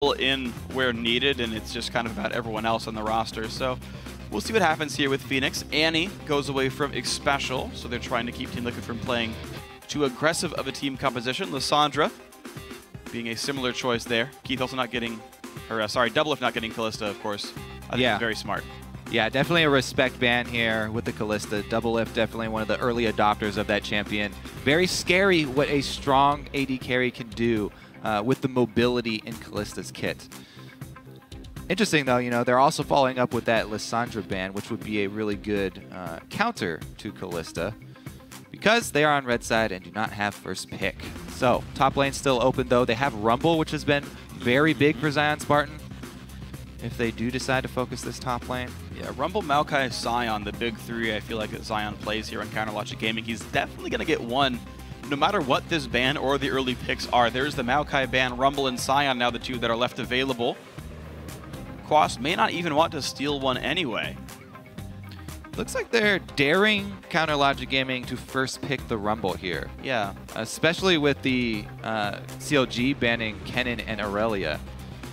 in where needed, and it's just kind of about everyone else on the roster. So we'll see what happens here with FeniX. Annie goes away from Xpecial, so they're trying to keep Team Liquid from playing too aggressive of a team composition. Lissandra being a similar choice there. Keith also not getting, or sorry, Doublelift not getting Kalista, of course. I think it's very smart. Yeah, definitely a respect ban here with the Kalista. Doublelift definitely one of the early adopters of that champion. Very scary what a strong AD carry can do with the mobility in Kalista's kit. Interesting though, you know, they're also following up with that Lissandra ban, which would be a really good counter to Kalista because they are on red side and do not have first pick. So top lane still open though. They have Rumble, which has been very big for ZionSpartan if they do decide to focus this top lane. Yeah, Rumble, Maokai, Sion, the big three I feel like that Zion plays here on Counterlogic Gaming. He's definitely going to get one no matter what this ban or the early picks are. There's the Maokai ban, Rumble and Sion now the two that are left available. Quas may not even want to steal one anyway. Looks like they're daring Counterlogic Gaming to first pick the Rumble here. Yeah. Especially with the CLG banning Kennen and Aurelia.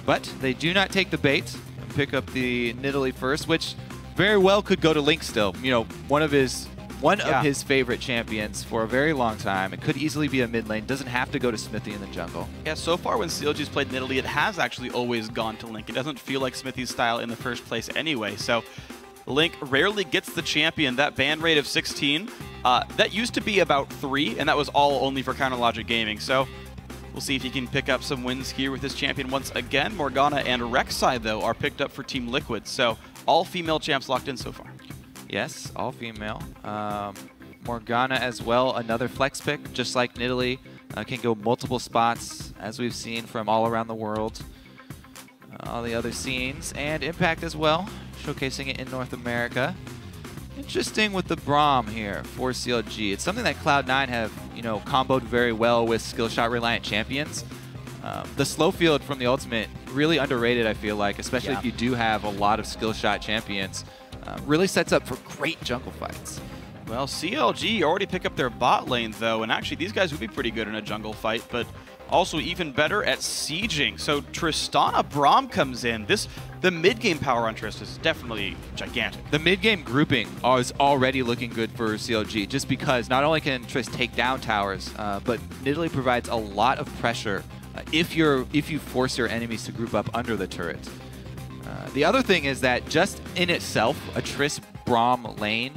But they do not take the bait and pick up the Nidalee first, which very well could go to Link still. You know, one of his favorite champions for a very long time. It could easily be a mid lane. Doesn't have to go to Xmithie in the jungle. Yeah, so far when CLG's played Nidalee, it has actually always gone to Link. It doesn't feel like Xmithie's style in the first place anyway. So Link rarely gets the champion. That ban rate of 16, that used to be about 3, and that was all only for Counterlogic Gaming. So we'll see if he can pick up some wins here with this champion once again. Morgana and Rek'Sai, though, are picked up for Team Liquid. So all female champs locked in so far. Yes, all female. Morgana as well, another flex pick, just like Nidalee. Can go multiple spots, as we've seen from all around the world. All the other scenes, and Impact as well, showcasing it in North America. Interesting with the Braum here for CLG. It's something that Cloud9 have, you know, comboed very well with skill shot reliant champions. The slow field from the ultimate, really underrated, I feel like, especially if you do have a lot of skill shot champions. Really sets up for great jungle fights. Well, CLG already pick up their bot lane, though, and actually these guys would be pretty good in a jungle fight, but also even better at sieging. So Tristana Braum comes in. The mid-game power on Trist is definitely gigantic. The mid-game grouping is already looking good for CLG, just because not only can Trist take down towers, but Nidalee provides a lot of pressure if you force your enemies to group up under the turret. The other thing is that just in itself, a Trist Braum lane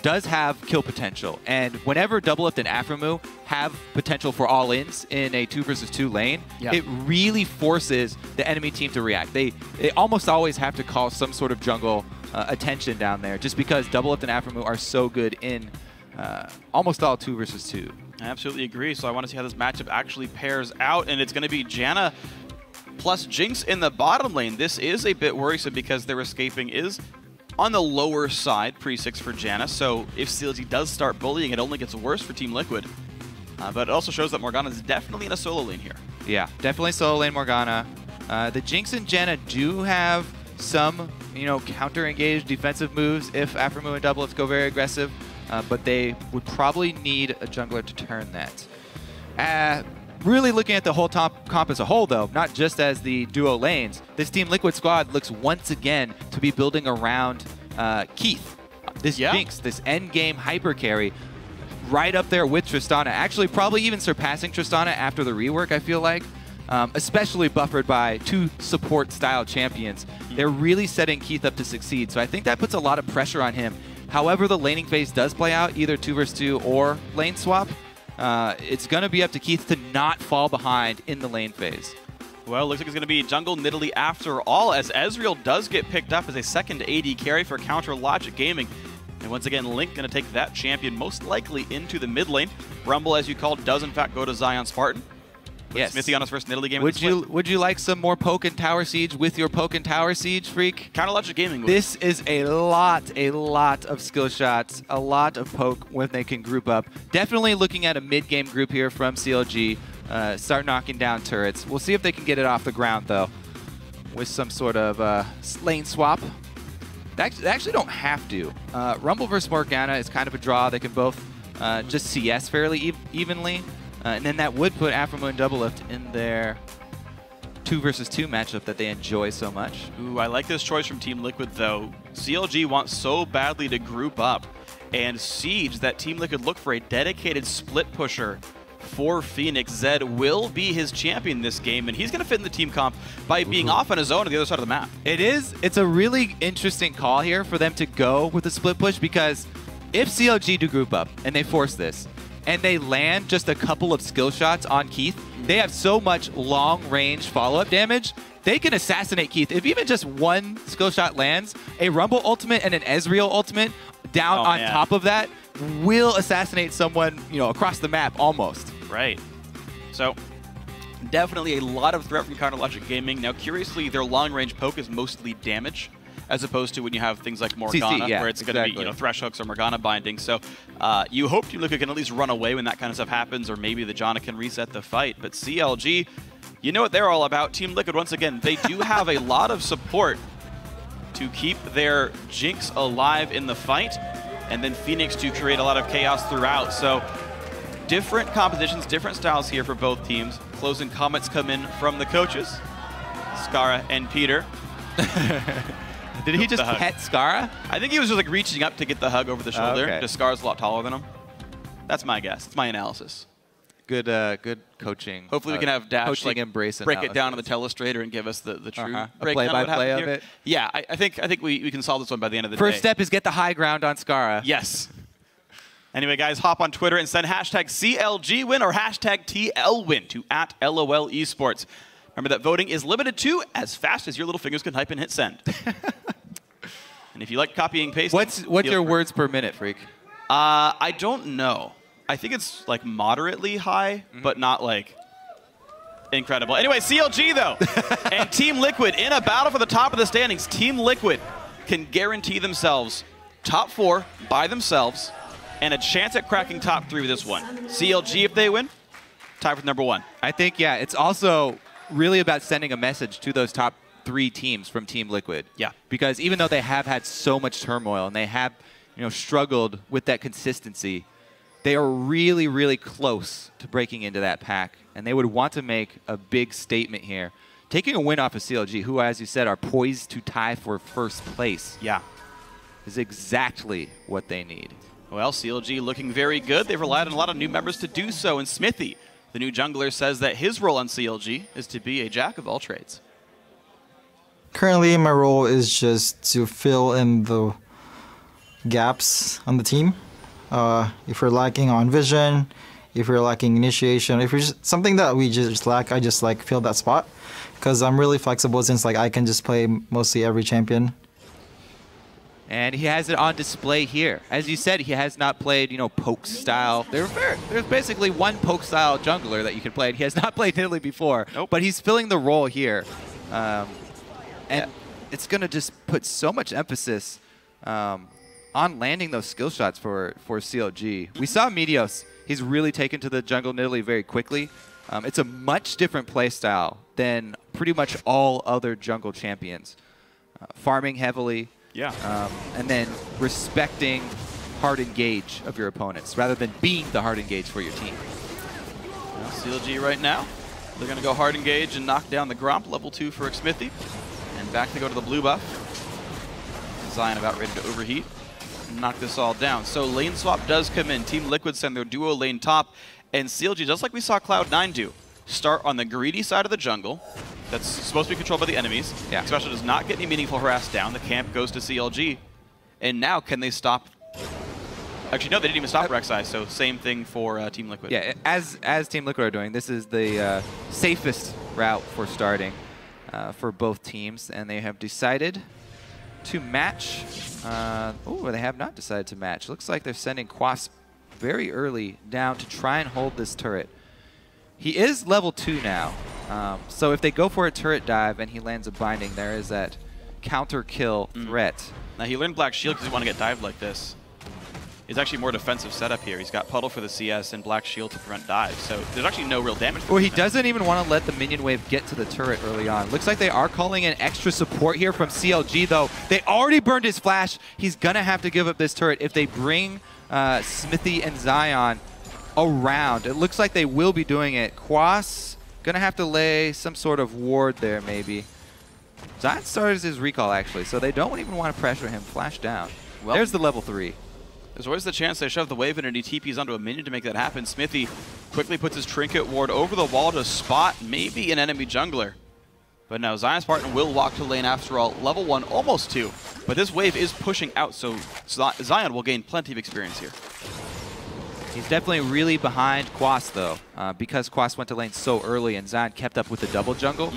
does have kill potential. And whenever Doublelift and Aphromoo have potential for all-ins in a 2 versus 2 lane, it really forces the enemy team to react. They almost always have to call some sort of jungle attention down there, just because Doublelift and Aphromoo are so good in almost all 2 versus 2. I absolutely agree. So I want to see how this matchup actually pairs out, and it's going to be Janna plus Jinx in the bottom lane. This is a bit worrisome because their escaping is on the lower side, pre-6 for Janna. So if CLG does start bullying, it only gets worse for Team Liquid. But it also shows that Morgana is definitely in a solo lane here. Yeah, definitely solo lane Morgana. The Jinx and Janna do have some, you know, counter-engaged defensive moves if Aphromoo and Doublelift go very aggressive, but they would probably need a jungler to turn that. Really looking at the whole top comp as a whole, though, not just as the duo lanes, this Team Liquid squad looks once again to be building around Keith. This Jinx, this endgame hyper carry, right up there with Tristana. Actually, probably even surpassing Tristana after the rework, I feel like. Especially buffered by 2 support-style champions. They're really setting Keith up to succeed, so I think that puts a lot of pressure on him. However the laning phase does play out, either 2 versus 2 or lane swap, it's going to be up to Keith to not fall behind in the lane phase. Well, looks like it's going to be jungle Nidalee after all, as Ezreal does get picked up as a second AD carry for Counterlogic Gaming. And once again, Link going to take that champion most likely into the mid lane. Rumble, as you called, does in fact go to ZionSpartan. Yes. Xmithie on his first Nidalee game. Would you like some more poke and tower siege with your poke and tower siege, freak? Counterlogic Gaming would. This is a lot of skill shots, a lot of poke when they can group up. Definitely looking at a mid-game group here from CLG. Start knocking down turrets. We'll see if they can get it off the ground, though, with some sort of lane swap. They actually don't have to. Rumble versus Morgana is kind of a draw. They can both just CS fairly evenly. And then that would put Aphromoo and Doublelift in their 2 2 versus 2 matchup that they enjoy so much. Ooh, I like this choice from Team Liquid, though. CLG wants so badly to group up and siege that Team Liquid look for a dedicated split pusher for FeniX. Zed will be his champion this game, and he's going to fit in the team comp by being off on his own on the other side of the map. It's a really interesting call here for them to go with the split push, because if CLG do group up and they force this, and they land just a couple of skill shots on Keith, they have so much long-range follow-up damage, they can assassinate Keith. If even just one skill shot lands, a Rumble ultimate and an Ezreal ultimate down on top of that will assassinate someone, you know, across the map almost. Right. So definitely a lot of threat from Counter Logic Gaming. Now, curiously, their long-range poke is mostly damage, as opposed to when you have things like Morgana, where it's going to be, you know, thresh hooks or Morgana binding. So you hope Team Liquid can at least run away when that kind of stuff happens, or maybe the Janna can reset the fight. But CLG, you know what they're all about. Team Liquid, once again, they do have a lot of support to keep their Jinx alive in the fight, and then FeniX to create a lot of chaos throughout. So different compositions, different styles here for both teams. Closing comments come in from the coaches, Skara and Peter. Did he just pet Skara? I think he was just like reaching up to get the hug over the shoulder, because Skara's a lot taller than him. That's my guess. It's my analysis. Good good coaching. Hopefully we can have Dash like break it down on the telestrator and give us the true play-by-play of it. Yeah, I think we can solve this one by the end of the day. First step is get the high ground on Skara. Yes. Anyway, guys, hop on Twitter and send hashtag CLGwin or hashtag TLWin to @LOL Esports. Remember that voting is limited to as fast as your little fingers can type and hit send. And if you like copying and pasting, what's your words per minute, Freak? I don't know. I think it's like moderately high, but not like incredible. Anyway, CLG though, and Team Liquid in a battle for the top of the standings. Team Liquid can guarantee themselves top 4 by themselves and a chance at cracking top 3 with this one. CLG, if they win, tie for number 1. I think, yeah, it's also really about sending a message to those top 3 teams from Team Liquid. Yeah. Because even though they have had so much turmoil and they have, you know, struggled with that consistency, they are really, really close to breaking into that pack, and they would want to make a big statement here. Taking a win off of CLG, who, as you said, are poised to tie for first place, is exactly what they need. Well, CLG looking very good. They've relied on a lot of new members to do so, and Xmithie, the new jungler, says that his role on CLG is to be a jack of all trades. Currently, my role is just to fill in the gaps on the team. If we're lacking on vision, if we're lacking initiation, if there's something that we just lack, I just like fill that spot, because I'm really flexible, since like I can just play mostly every champion. And he has it on display here. As you said, he has not played, you know, poke style. There's basically one poke style jungler that you can play. He has not played Nidalee before, but he's filling the role here, and it's gonna just put so much emphasis on landing those skill shots for CLG. We saw Meteos. He's really taken to the jungle Nidalee very quickly. It's a much different play style than pretty much all other jungle champions. Farming heavily, and then respecting hard engage of your opponents rather than being the hard engage for your team. Well, CLG right now, they're going to go hard engage and knock down the Gromp, level 2 for Xmithie. And back to go to the blue buff. Zion about ready to overheat. Knock this all down. So lane swap does come in. Team Liquid send their duo lane top, and CLG, just like we saw Cloud9 do, start on the greedy side of the jungle. That's supposed to be controlled by the enemies. Xpecial does not get any meaningful harass down. The camp goes to CLG. And now can they stop? Actually, no, they didn't even stop Rek'Sai, so same thing for Team Liquid. Yeah, as Team Liquid are doing, this is the safest route for starting for both teams, and they have decided to match. Oh, they have not decided to match. Looks like they're sending Quas very early down to try and hold this turret. He is level 2 now, so if they go for a turret dive and he lands a binding, there is that counter kill threat. Now he learned Black Shield because he want to get dived like this. It's actually more defensive setup here. He's got Puddle for the CS and Black Shield to prevent dives, so there's actually no real damage. Well, he doesn't even want to let the minion wave get to the turret early on. Looks like they are calling in extra support here from CLG, though. They already burned his flash. He's going to have to give up this turret if they bring Xmithie and Zion around. It looks like they will be doing it. Quas Gonna have to lay some sort of ward there, maybe. Zion started his recall, actually, so they don't even want to pressure him. Flash down. Well, there's the level 3. There's always the chance they shove the wave in and he TPs onto a minion to make that happen. Xmithie quickly puts his trinket ward over the wall to spot maybe an enemy jungler. But now ZionSpartan will walk to lane after all. Level 1, almost 2. But this wave is pushing out, so Zion will gain plenty of experience here. He's definitely really behind Quas, though, because Quas went to lane so early and Zion kept up with the double jungle.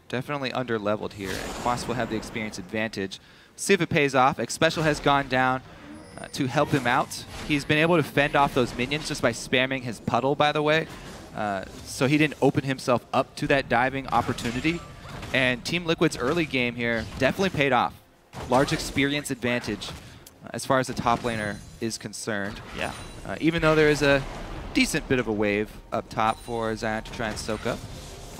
Definitely under-leveled here, and Quas will have the experience advantage. See if it pays off. Xpecial has gone down to help him out. He's been able to fend off those minions just by spamming his puddle, by the way. So he didn't open himself up to that diving opportunity. And Team Liquid's early game here definitely paid off. Large experience advantage as far as the top laner is concerned. Yeah. Even though there is a decent bit of a wave up top for Zion to try and soak up.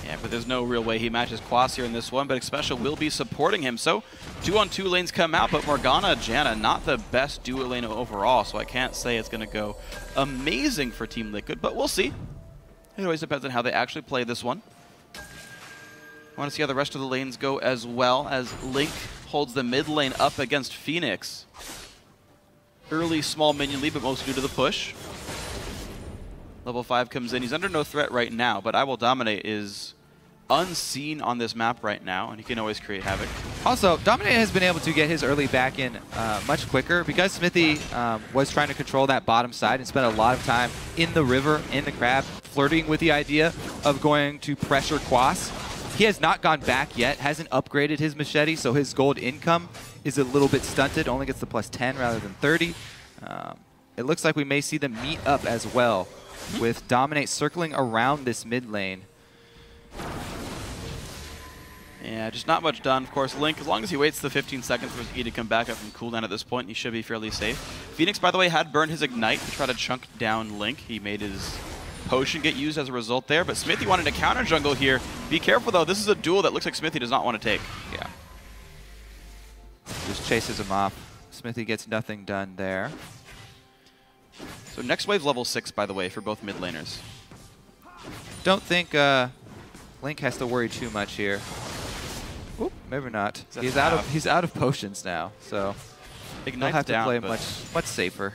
Yeah, but there's no real way he matches Quas here in this one, but Xpecial will be supporting him. So 2-on-2 lanes come out, but Morgana, Janna, not the best duo lane overall, so I can't say it's going to go amazing for Team Liquid, but we'll see. It always depends on how they actually play this one. I want to see how the rest of the lanes go as well, as Link holds the mid lane up against FeniX. Early small minion lead, but mostly due to the push. Level 5 comes in. He's under no threat right now, but IWillDominate is unseen on this map right now, and he can always create havoc. Also, Dominate has been able to get his early back in much quicker because Xmithie was trying to control that bottom side and spent a lot of time in the river, in the crab, flirting with the idea of going to pressure Quas. He has not gone back yet, hasn't upgraded his machete, so his gold income is a little bit stunted, only gets the +10 rather than 30. It looks like we may see them meet up as well, with Dominate circling around this mid lane. Yeah, just not much done. Of course, Link, as long as he waits the 15 seconds for his E to come back up from cooldown at this point, he should be fairly safe. FeniX, by the way, had burned his Ignite to try to chunk down Link. He made his potion get used as a result there, but Xmithie wanted to counter jungle here. Be careful, though. This is a duel that looks like Xmithie does not want to take. Yeah. Just chases him off. Xmithie gets nothing done there. So next wave level 6, by the way, for both mid laners. Don't think Link has to worry too much here. Oop, maybe not. He's out of potions now, so he'll have to play much safer.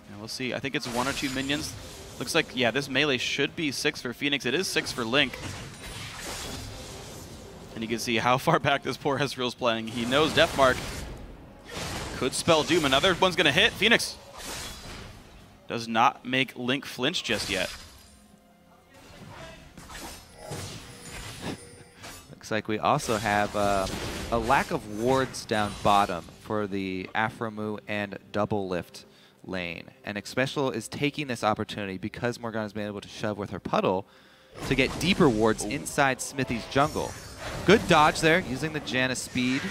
And we'll see. I think it's 1 or 2 minions. Looks like, yeah, this melee should be 6 for FeniX. It is 6 for Link. And you can see how far back this poor Ezreal's playing. He knows Deathmark could spell doom. Another one's going to hit. FeniX does not make Link flinch just yet. Looks like we also have a lack of wards down bottom for the Aphromoo and Doublelift lane. And Xpecial is taking this opportunity because Morgana's been able to shove with her puddle to get deeper wards inside Xmithie's jungle. Good dodge there, using the Janna speed.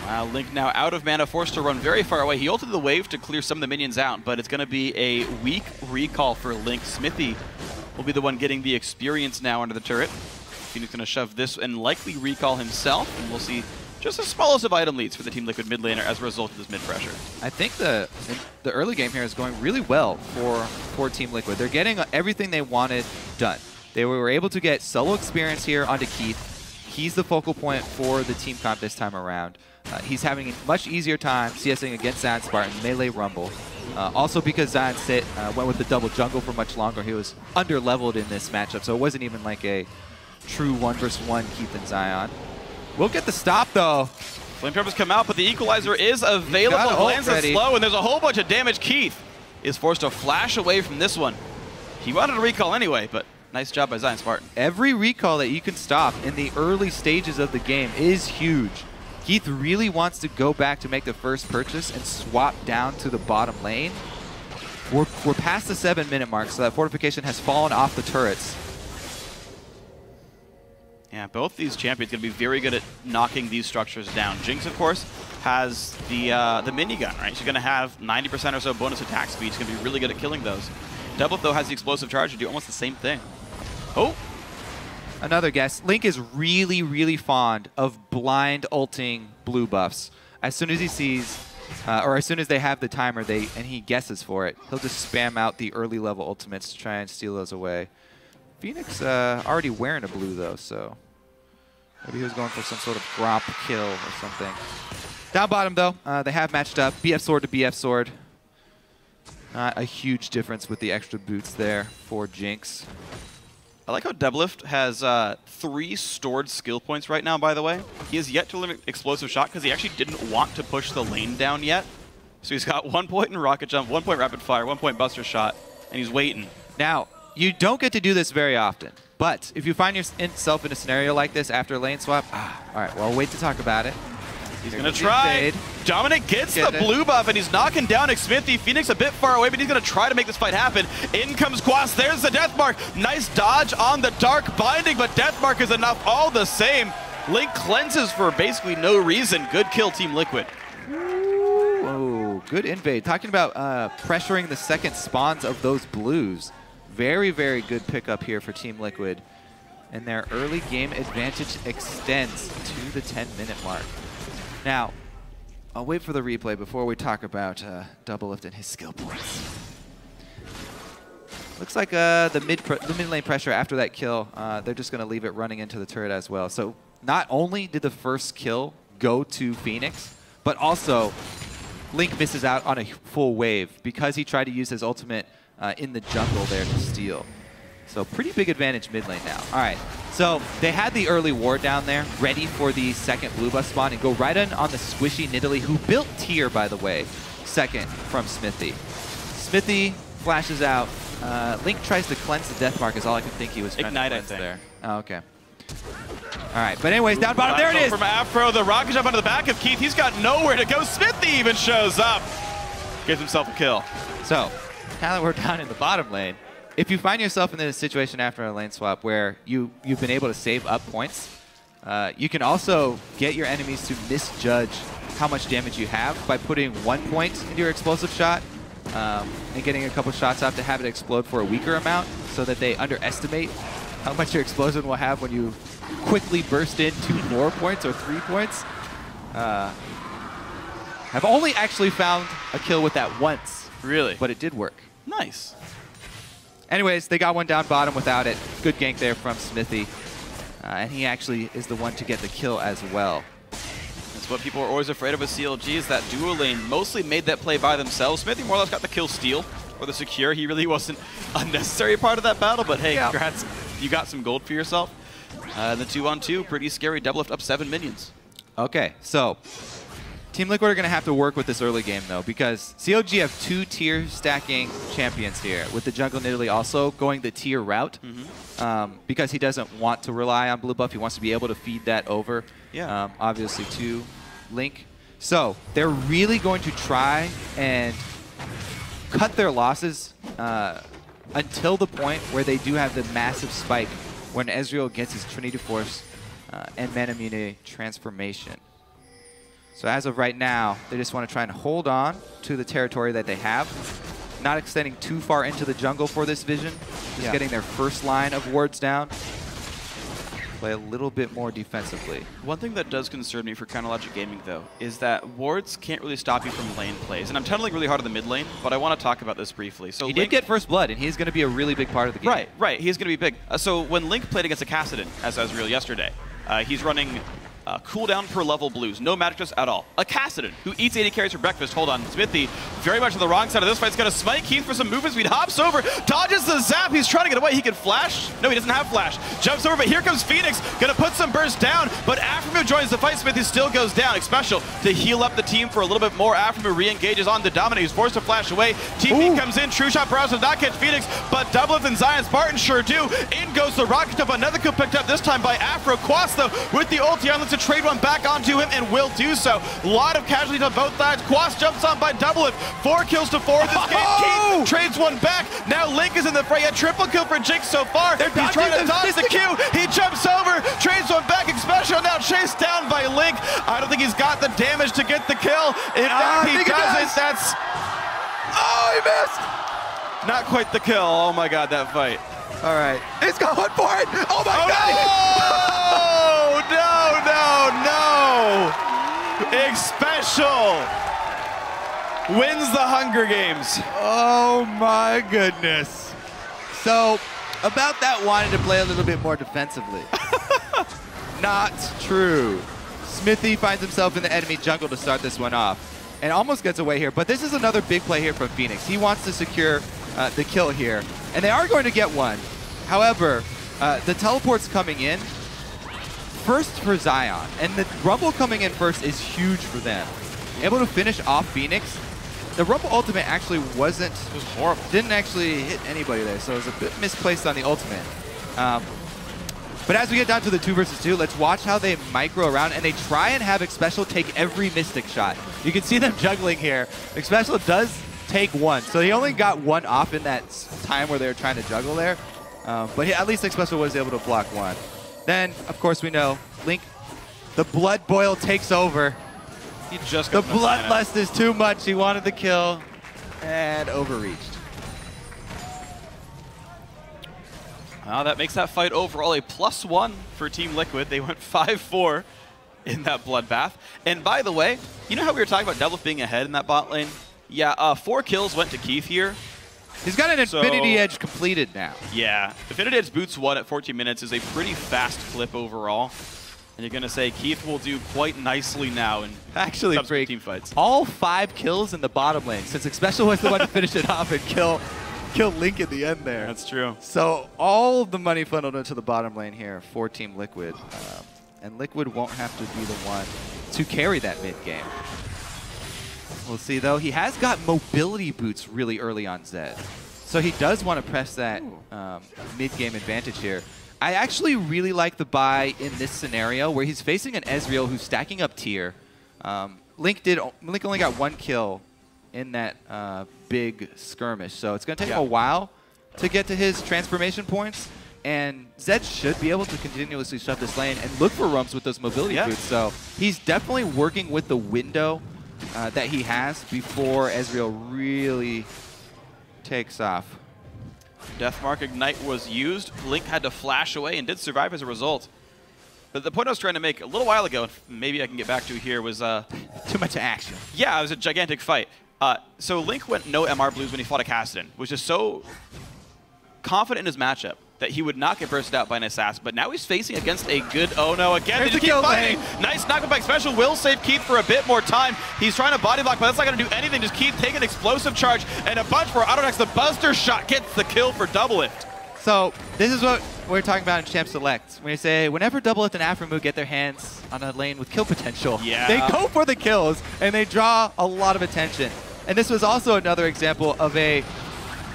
Wow, Link now out of mana, forced to run very far away. He ulted the wave to clear some of the minions out, but it's going to be a weak recall for Link. Xmithie will be the one getting the experience now under the turret. FeniX going to shove this and likely recall himself, and we'll see just the smallest of item leads for the Team Liquid mid laner as a result of this mid pressure. I think the early game here is going really well for Team Liquid. They're getting everything they wanted done. They were able to get solo experience here onto Keith. He's the focal point for the team comp this time around. He's having a much easier time CSing against ZionSpartan, Melee Rumble. Also because Zion went with the double jungle for much longer, he was under-leveled in this matchup, so it wasn't even like a true 1-versus-1 Keith and Zion. We'll get the stop, though. Flamethrowers come out, but the equalizer is available. Lands it slow, and there's a whole bunch of damage. Keith is forced to flash away from this one. He wanted to recall anyway, but nice job by ZionSpartan. Every recall that you can stop in the early stages of the game is huge. Keith really wants to go back to make the first purchase and swap down to the bottom lane. We're past the 7-minute mark, so that fortification has fallen off the turrets. Yeah, both these champions going to be very good at knocking these structures down. Jinx, of course, has the minigun, right? She's going to have 90% or so bonus attack speed. She's going to be really good at killing those. Doublelift, though, has the explosive charge to do almost the same thing. Oh! Another guess. Link is really, really fond of blind ulting blue buffs. As soon as he sees or as soon as they have the timer, and he guesses for it, he'll just spam out the early level ultimates to try and steal those away. FeniX already wearing a blue though, so maybe he was going for some sort of Gromp kill or something. Down bottom though, they have matched up BF sword to BF sword. Not a huge difference with the extra boots there for Jinx. I like how Doublelift has 3 stored skill points right now, by the way. He has yet to limit explosive shot because he actually didn't want to push the lane down yet. So he's got 1 point in rocket jump, 1 point rapid fire, 1 point buster shot, and he's waiting. Now, you don't get to do this very often, but if you find yourself in a scenario like this after a lane swap, all right, well, wait to talk about it. He's going to try. Dominate gets the blue buff, and he's knocking down Xmithie. FeniX a bit far away, but he's going to try to make this fight happen. In comes Quas. There's the death mark. Nice dodge on the dark binding, but death mark is enough all the same. Link cleanses for basically no reason. Good kill, Team Liquid. Oh, good invade. Talking about pressuring the second spawns of those blues. Very, very good pickup here for Team Liquid. And their early game advantage extends to the 10-minute mark. Now, I'll wait for the replay before we talk about Doublelift and his skill points. Looks like the mid lane pressure after that kill, they're just going to leave it running into the turret as well. So not only did the first kill go to FeniX, but also Link misses out on a full wave because he tried to use his ultimate in the jungle there to steal. So pretty big advantage mid lane now. All right, so they had the early ward down there, ready for the second blue buff spawn and go right in on the squishy Nidalee, who built tier, by the way, second from Xmithie. Xmithie flashes out. Link tries to cleanse the death mark is all I can think he was trying Ignite, to cleanse I think. there. Oh, okay. All right, but anyways, down bottom, there it is. From Aphro, the rocket jump onto the back of Keith. He's got nowhere to go. Xmithie even shows up. Gives himself a kill. So, now that we're down in the bottom lane, if you find yourself in a situation after a lane swap where you've been able to save up points, you can also get your enemies to misjudge how much damage you have by putting 1 point into your explosive shot and getting a couple shots off to have it explode for a weaker amount so that they underestimate how much your explosion will have when you quickly burst in 2 more points or 3 points. I've only actually found a kill with that once. Really? But it did work. Nice. Anyways, they got one down bottom without it. Good gank there from Xmithie. And he actually is the one to get the kill as well. That's what people are always afraid of with CLG, is that duo lane mostly made that play by themselves. Xmithie more or less got the kill steal or the secure. He really wasn't a necessary part of that battle, but hey, congrats. You got some gold for yourself. The 2-on-2, pretty scary. Doublelift up 7 minions. Okay, so Team Liquid are going to have to work with this early game, though, because CLG have 2 tier stacking champions here, with the jungle Nidalee also going the tier route, because he doesn't want to rely on blue buff. He wants to be able to feed that over, obviously, to Link. So they're really going to try and cut their losses until the point where they do have the massive spike when Ezreal gets his Trinity Force and Manamune transformation. So as of right now, they just want to try and hold on to the territory that they have, not extending too far into the jungle for this vision, just getting their first line of wards down, play a little bit more defensively. One thing that does concern me for Chronologic Gaming, though, is that wards can't really stop you from lane plays. And I'm tunneling really hard in the mid lane, but I want to talk about this briefly. So he did get first blood, and he's going to be a really big part of the game. Right. He's going to be big. So when Link played against a Kassadin as Ezreal yesterday, he's running cooldown per level blues, no magic dust at all. A Kassadin who eats 80 carries for breakfast. Hold on, Xmithie very much on the wrong side of this fight. He's going to smite Keith for some movement speed. Hops over, dodges the zap. He's trying to get away. He can flash. No, he doesn't have flash. Jumps over, but here comes FeniX. Going to put some burst down, but Aphromoo joins the fight. Xmithie still goes down. Xpecial to heal up the team for a little bit more. Aphromoo re-engages on the Doublelift. He's forced to flash away. TP comes in. True shot. Braum does not catch FeniX, but Doublelift and ZionSpartan sure do. In goes the rocket jump. Another kill picked up, this time by Aphro. Quas, though, with the ulti on, lets to trade one back onto him and will do so. A lot of casualties on both sides. Quas jumps on by Doublelift. 4 kills to 4 in this game. Keith trades one back. Now Link is in the fray. A triple kill for Jinx so far. He's trying to dodge the Q. He jumps over, trades one back. Xpecial now chased down by Link. I don't think he's got the damage to get the kill. In fact, he doesn't. That's... Oh, he missed! Not quite the kill. Oh my god, that fight. All right. He's got one for it! Oh my god! No! Xpecial! wins the Hunger Games. Oh my goodness. So, about that wanted to play a little bit more defensively. Not true. Xmithie finds himself in the enemy jungle to start this one off and almost gets away here. But this is another big play here from FeniX. He wants to secure the kill here, and they are going to get one. However, the teleport's coming in first for Zion, and the Rumble coming in first is huge for them. Able to finish off FeniX. The Rumble ultimate actually wasn't... It was horrible. Didn't actually hit anybody there, so it was a bit misplaced on the ultimate. But as we get down to the 2 versus 2, let's watch how they micro around, and they try and have Xpecial take every Mystic shot. You can see them juggling here. Xpecial does take one, so he only got one off in that time where they were trying to juggle there. But at least Xpecial was able to block one. Then, of course, we know Link, the blood boil takes over. He just The got enough mana. bloodlust is too much. He wanted the kill and overreached. That makes that fight overall a +1 for Team Liquid. They went 5-4 in that bloodbath. And by the way, you know how we were talking about Doublelift being ahead in that bot lane? Yeah, 4 kills went to Keith here. He's got an Infinity Edge completed now. Yeah, Infinity Edge boots 1 at 14 minutes is a pretty fast clip overall. And you're going to say Keith will do quite nicely now in Actually, subsequent team fights. All 5 kills in the bottom lane, since Xpecial was the one to finish it off and kill Link at the end there. That's true. So all the money funneled into the bottom lane here for Team Liquid. And Liquid won't have to be the one to carry that mid game. We'll see, though. He has got mobility boots really early on Zed. So he does want to press that mid-game advantage here. I actually really like the buy in this scenario where he's facing an Ezreal who's stacking up tier. Link only got 1 kill in that big skirmish, so it's going to take him a while to get to his transformation points. And Zed should be able to continuously shove this lane and look for rumps with those mobility boots. So he's definitely working with the window that he has before Ezreal really takes off. Deathmark Ignite was used. Link had to flash away and did survive as a result. But the point I was trying to make a little while ago, and maybe I can get back to here, was... Too much action. Yeah, it was a gigantic fight. So Link went no MR blues when he fought a Kassadin, was just so confident in his matchup that he would not get bursted out by an assassin. But now he's facing against a good... Oh no, again, they just keep fighting. Nice knockback special will save Keith for a bit more time. He's trying to body block, but that's not going to do anything. Just Keith taking an explosive charge and a bunch for Autodex. The Buster Shot gets the kill for Doublelift. So this is what we're talking about in Champ Select. When you say, whenever Doublelift and Aphromoo get their hands on a lane with kill potential, they go for the kills and they draw a lot of attention. And this was also another example of a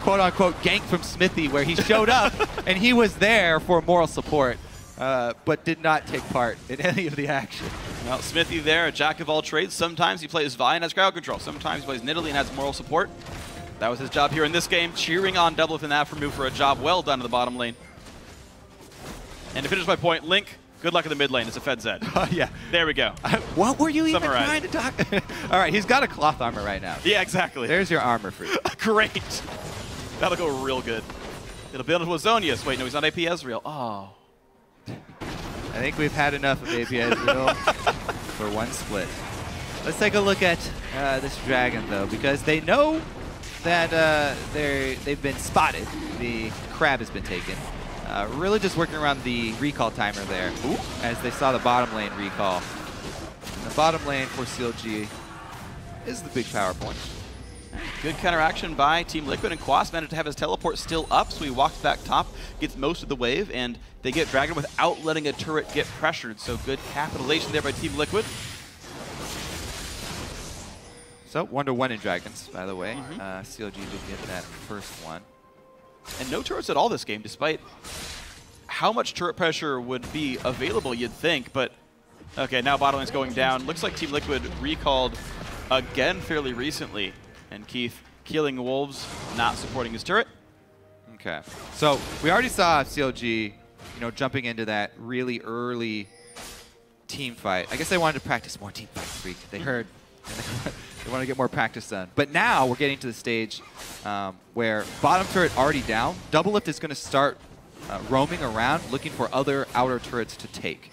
quote-unquote gank from Xmithie where he showed up and he was there for moral support, but did not take part in any of the action. Well, Xmithie there, a jack of all trades. Sometimes he plays Vi and has crowd control. Sometimes he plays Nidalee and has moral support. That was his job here in this game, cheering on Doublelift and Aphromoo for a job well done in the bottom lane. And to finish my point, Link, good luck in the mid lane. It's a Fed Zed. Yeah. There we go. What were you even trying to talk? All right, he's got a cloth armor right now. Yeah, exactly. There's your armor for you. Great. That'll go real good. It'll build into Azonius. Wait, no, he's not AP Ezreal. Oh. I think we've had enough of AP Ezreal for one split. Let's take a look at this dragon, though, because they know that they've been spotted. The crab has been taken. Really just working around the recall timer there. Ooh. As they saw the bottom lane recall. And the bottom lane for CLG is the big power point. Good counteraction by Team Liquid, and Quas managed to have his teleport still up, so he walks back top, gets most of the wave, and they get Dragon without letting a turret get pressured. So good capitalization there by Team Liquid. So 1-1 in Dragons, by the way. CLG did get that first one. And no turrets at all this game, despite how much turret pressure would be available, you'd think. But, okay, now bottom lane's going down. Looks like Team Liquid recalled again fairly recently. And Keith killing Wolves, not supporting his turret. Okay. So we already saw CLG, jumping into that really early team fight. I guess they wanted to practice more team fight streak. They heard. They want to get more practice done. But now we're getting to the stage where bottom turret already down. Doublelift is going to start roaming around, looking for other outer turrets to take.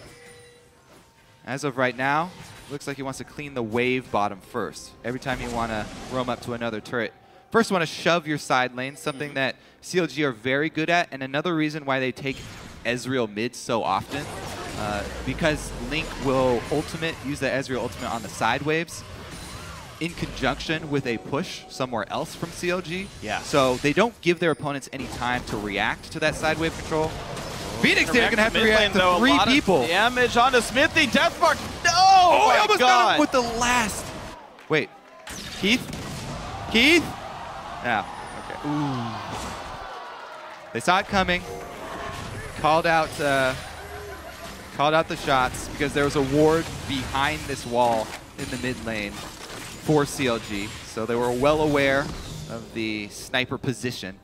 As of right now, looks like he wants to clean the wave bottom first. Every time you want to roam up to another turret, first you want to shove your side lane, something that CLG are very good at, and another reason why they take Ezreal mid so often, because Link will use the Ezreal ultimate on the side waves in conjunction with a push somewhere else from CLG. Yeah. So they don't give their opponents any time to react to that side wave control. FeniX here going to have to react to 3 people. Damage onto Xmithie. Deathmark. No! Oh, my I almost God. got him with the last. Wait. Keith? Keith? Yeah. Okay. Ooh. They saw it coming. Called out the shots because there was a ward behind this wall in the mid lane for CLG. So they were well aware of the sniper position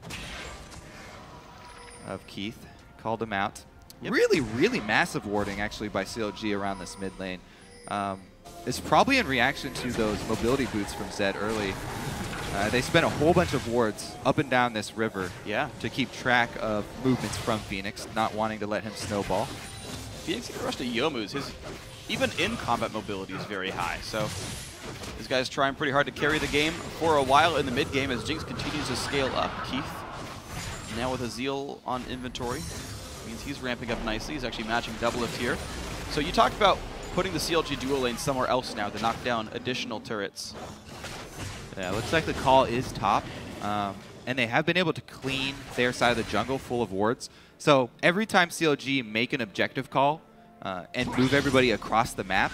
of Keith. Called him out. Yep. Really, really massive warding actually by CLG around this mid lane. It's probably in reaction to those mobility boots from Zed early. They spent a whole bunch of wards up and down this river to keep track of movements from FeniX, not wanting to let him snowball. FeniX can rush to Youmu's. His even in combat mobility is very high. So this guy's trying pretty hard to carry the game for a while in the mid game as Jinx continues to scale up. Keith now with a Zeal on inventory. Means he's ramping up nicely. He's actually matching Doublelift here. So you talked about putting the CLG duo lane somewhere else now to knock down additional turrets. Yeah, looks like the call is top. And they have been able to clean their side of the jungle full of wards. So every time CLG make an objective call and move everybody across the map,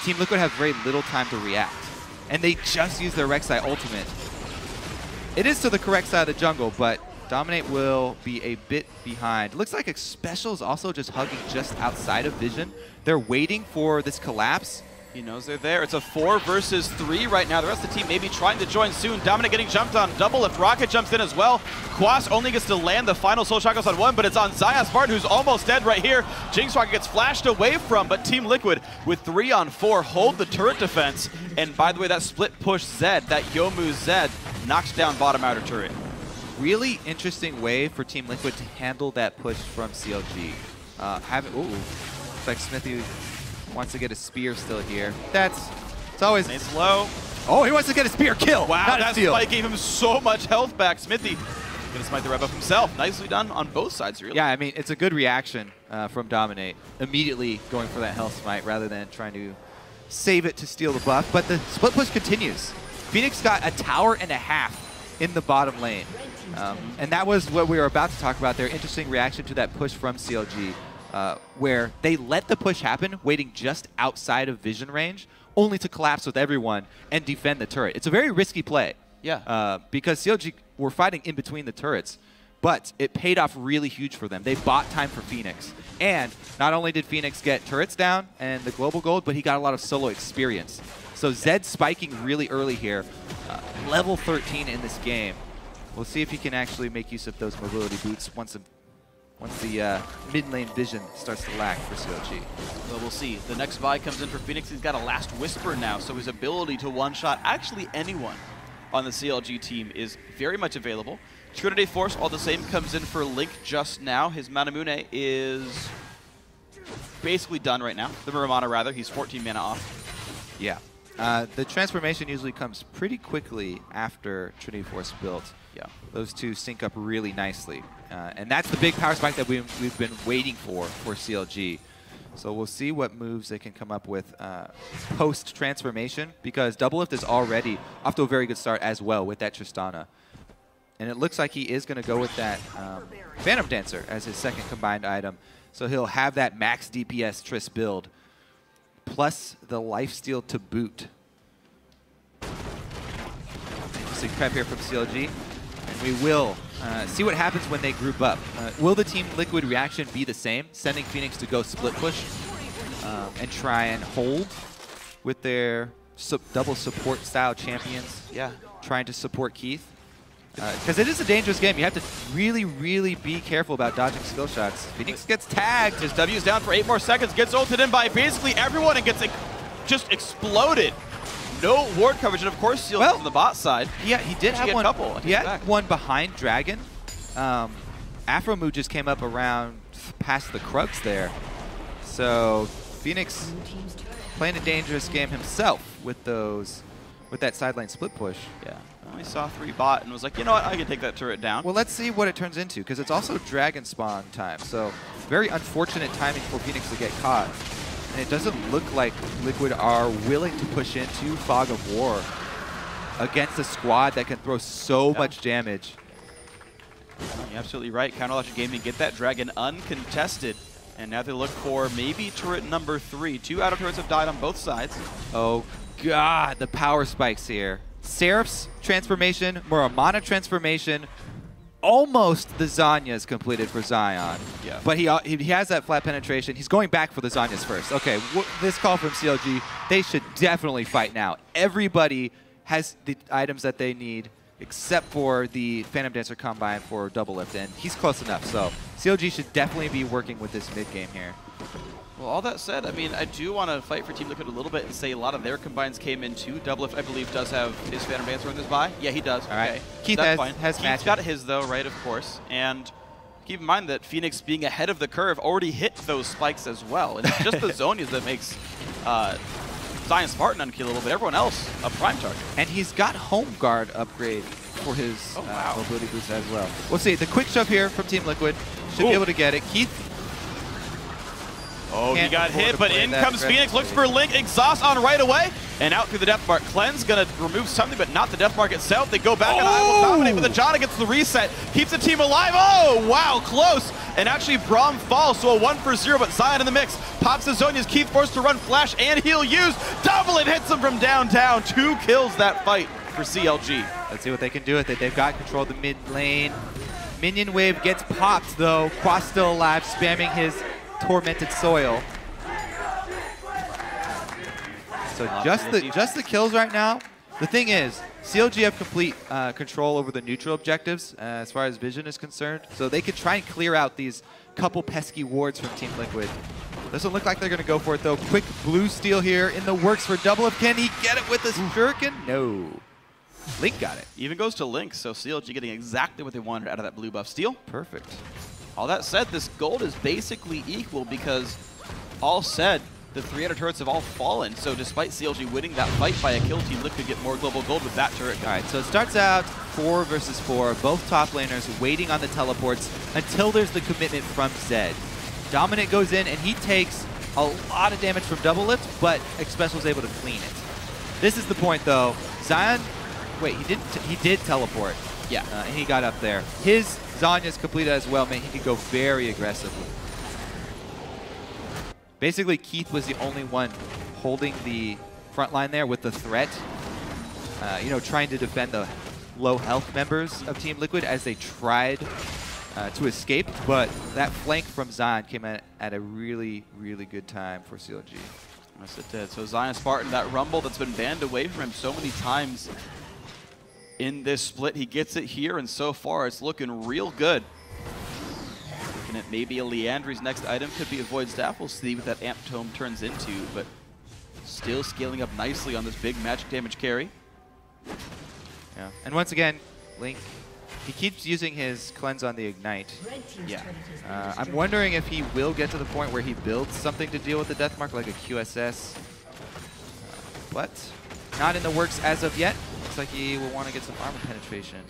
Team Liquid have very little time to react. And they just use their Rek'Sai ultimate. It is to the correct side of the jungle, but Dominate will be a bit behind. Looks like Xpecial is also just hugging just outside of vision. They're waiting for this collapse. He knows they're there. It's a 4 versus 3 right now. The rest of the team may be trying to join soon. Dominate getting jumped on. Doublelift. Rocket jumps in as well. Quas only gets to land the final soul shackles on 1, but it's on ZionSpartan, who's almost dead right here. Jinx Rocket gets flashed away from, but Team Liquid with 3 on 4 hold the turret defense. And by the way, that split push Zed, that Yomu Zed, knocks down bottom outer turret. Really interesting way for Team Liquid to handle that push from CLG. Looks like Xmithie wants to get a spear still here. It's always... It's low. Oh, he wants to get a spear kill. Wow, not that spike gave him so much health back. Xmithie gonna smite the rev up himself. Nicely done on both sides, really. Yeah, I mean, it's a good reaction from Dominate. Immediately going for that health smite rather than trying to save it to steal the buff. But the split push continues. FeniX got a tower and a half in the bottom lane. And that was what we were about to talk about, their interesting reaction to that push from CLG, where they let the push happen, waiting just outside of vision range, only to collapse with everyone and defend the turret. It's a very risky play. Yeah. Because CLG were fighting in between the turrets, but it paid off really huge for them. They bought time for FeniX. And not only did FeniX get turrets down and the global gold, but he got a lot of solo experience. So Zed spiking really early here, level 13 in this game. We'll see if he can actually make use of those mobility boots once the mid lane vision starts to lag for CLG. Well, we'll see. The next buy comes in for FeniX. He's got a last whisper now, so his ability to one-shot actually anyone on the CLG team is very much available. Trinity Force, all the same, comes in for Link just now. His Manamune is basically done right now. The Muramana, rather. He's 14 mana off. Yeah. The transformation usually comes pretty quickly after Trinity Force built. Yeah. Those two sync up really nicely. And that's the big power spike that we've been waiting for CLG. So we'll see what moves they can come up with post-transformation, because Doublelift is already off to a very good start as well with that Tristana. And it looks like he is going to go with that Phantom Dancer as his second combined item. So he'll have that max DPS Trist build, plus the lifesteal to boot. Interesting prep here from CLG. And we will see what happens when they group up. Will the Team Liquid reaction be the same, sending FeniX to go split push and try and hold with their double support style champions? Yeah. Trying to support Keith. Because it is a dangerous game. You have to really, really be careful about dodging skill shots. FeniX gets tagged. His W is down for 8 more seconds. Gets ulted in by basically everyone and gets just exploded. No ward coverage, and of course, Seal from the bot side. Yeah, he did have one. Couple. He had one behind Dragon. Aphromoo just came up around past the Krugs there. So FeniX playing a dangerous game himself with that side lane split push. Yeah. Only saw 3 bot and was like, you know what, I can take that turret down. Well, let's see what it turns into, because it's also dragon spawn time. So very unfortunate timing for FeniX to get caught. And it doesn't look like Liquid are willing to push into Fog of War against a squad that can throw so much damage. You're absolutely right. Counter Electric Gaming get that dragon uncontested. And now they look for maybe turret number 3. 2 auto turrets have died on both sides. Oh god, the power spikes here. Seraph's transformation, Morgana transformation, almost the Zanya's completed for Zion. Yeah. But he has that flat penetration. He's going back for the Zanya's first. Okay, this call from CLG, they should definitely fight now. Everybody has the items that they need except for the Phantom Dancer Combine for Doublelift, and he's close enough. So CLG should definitely be working with this mid game here. Well, all that said, I mean, I do want to fight for Team Liquid a little bit and say a lot of their combines came in too. Doublelift, I believe, does have his Phantom Dancer in this buy. Yeah, he does. All right. Okay. Keith That's has Keith's match. got his, though, right, of course. And keep in mind that FeniX being ahead of the curve already hit those spikes as well. And it's just the Zonias that makes ZionSpartan unkillable, but everyone else a prime target. And he's got Home Guard upgrade for his mobility boost as well. We'll see. The quick shove here from Team Liquid should be able to get it. Keith. Oh, he got hit, but in comes FeniX, looks for Link, exhaust on right away, and out through the Death Mark. Cleanse gonna remove something, but not the Death Mark itself. They go back and IWillDominate, but the Janna gets the reset, keeps the team alive. Oh, wow, close. And actually, Braum falls, so a 1 for 0, but Zion in the mix. Pops the Zonias, Keith forced to run flash and he'll use. Double it hits him from downtown. 2 kills that fight for CLG. Let's see what they can do with it. They've got control of the mid lane. Minion wave gets popped, though. Quas still alive, spamming his Tormented Soil. So just the kills right now. The thing is, CLG have complete control over the neutral objectives as far as vision is concerned. So they could try and clear out these couple pesky wards from Team Liquid. Doesn't look like they're going to go for it, though. Quick blue steal here in the works for Doublelift. Can he get it with this shuriken? No. Link got it. Even goes to Link, so CLG getting exactly what they wanted out of that blue buff steal. Perfect. All that said, this gold is basically equal because all said, the 300 turrets have all fallen. So despite CLG winning that fight by a kill, Team Liquid get more global gold with that turret. All right, so it starts out 4 versus 4, both top laners waiting on the teleports until there's the commitment from Zed. Dominate goes in and he takes a lot of damage from Doublelift, but Xpecial is able to clean it. This is the point though. Zion, wait, he did teleport. Yeah. And he got up there. His Zanya's completed as well, man. He could go very aggressively. Basically, Keith was the only one holding the front line there with the threat. You know, trying to defend the low health members of Team Liquid as they tried to escape. But that flank from Zion came at a really, really good time for CLG. Yes, it did. So ZionSpartan, that rumble that's been banned away from him so many times in this split, he gets it here, and so far it's looking real good. Looking at maybe a Leandry's next item could be a Void Staff. We'll see what that Amp Tome turns into, but still scaling up nicely on this big magic damage carry. Yeah, and once again, Link, he keeps using his Cleanse on the Ignite. Yeah. I'm wondering if he will get to the point where he builds something to deal with the Death Mark, like a QSS. But not in the works as of yet. Looks like he will want to get some armor penetration.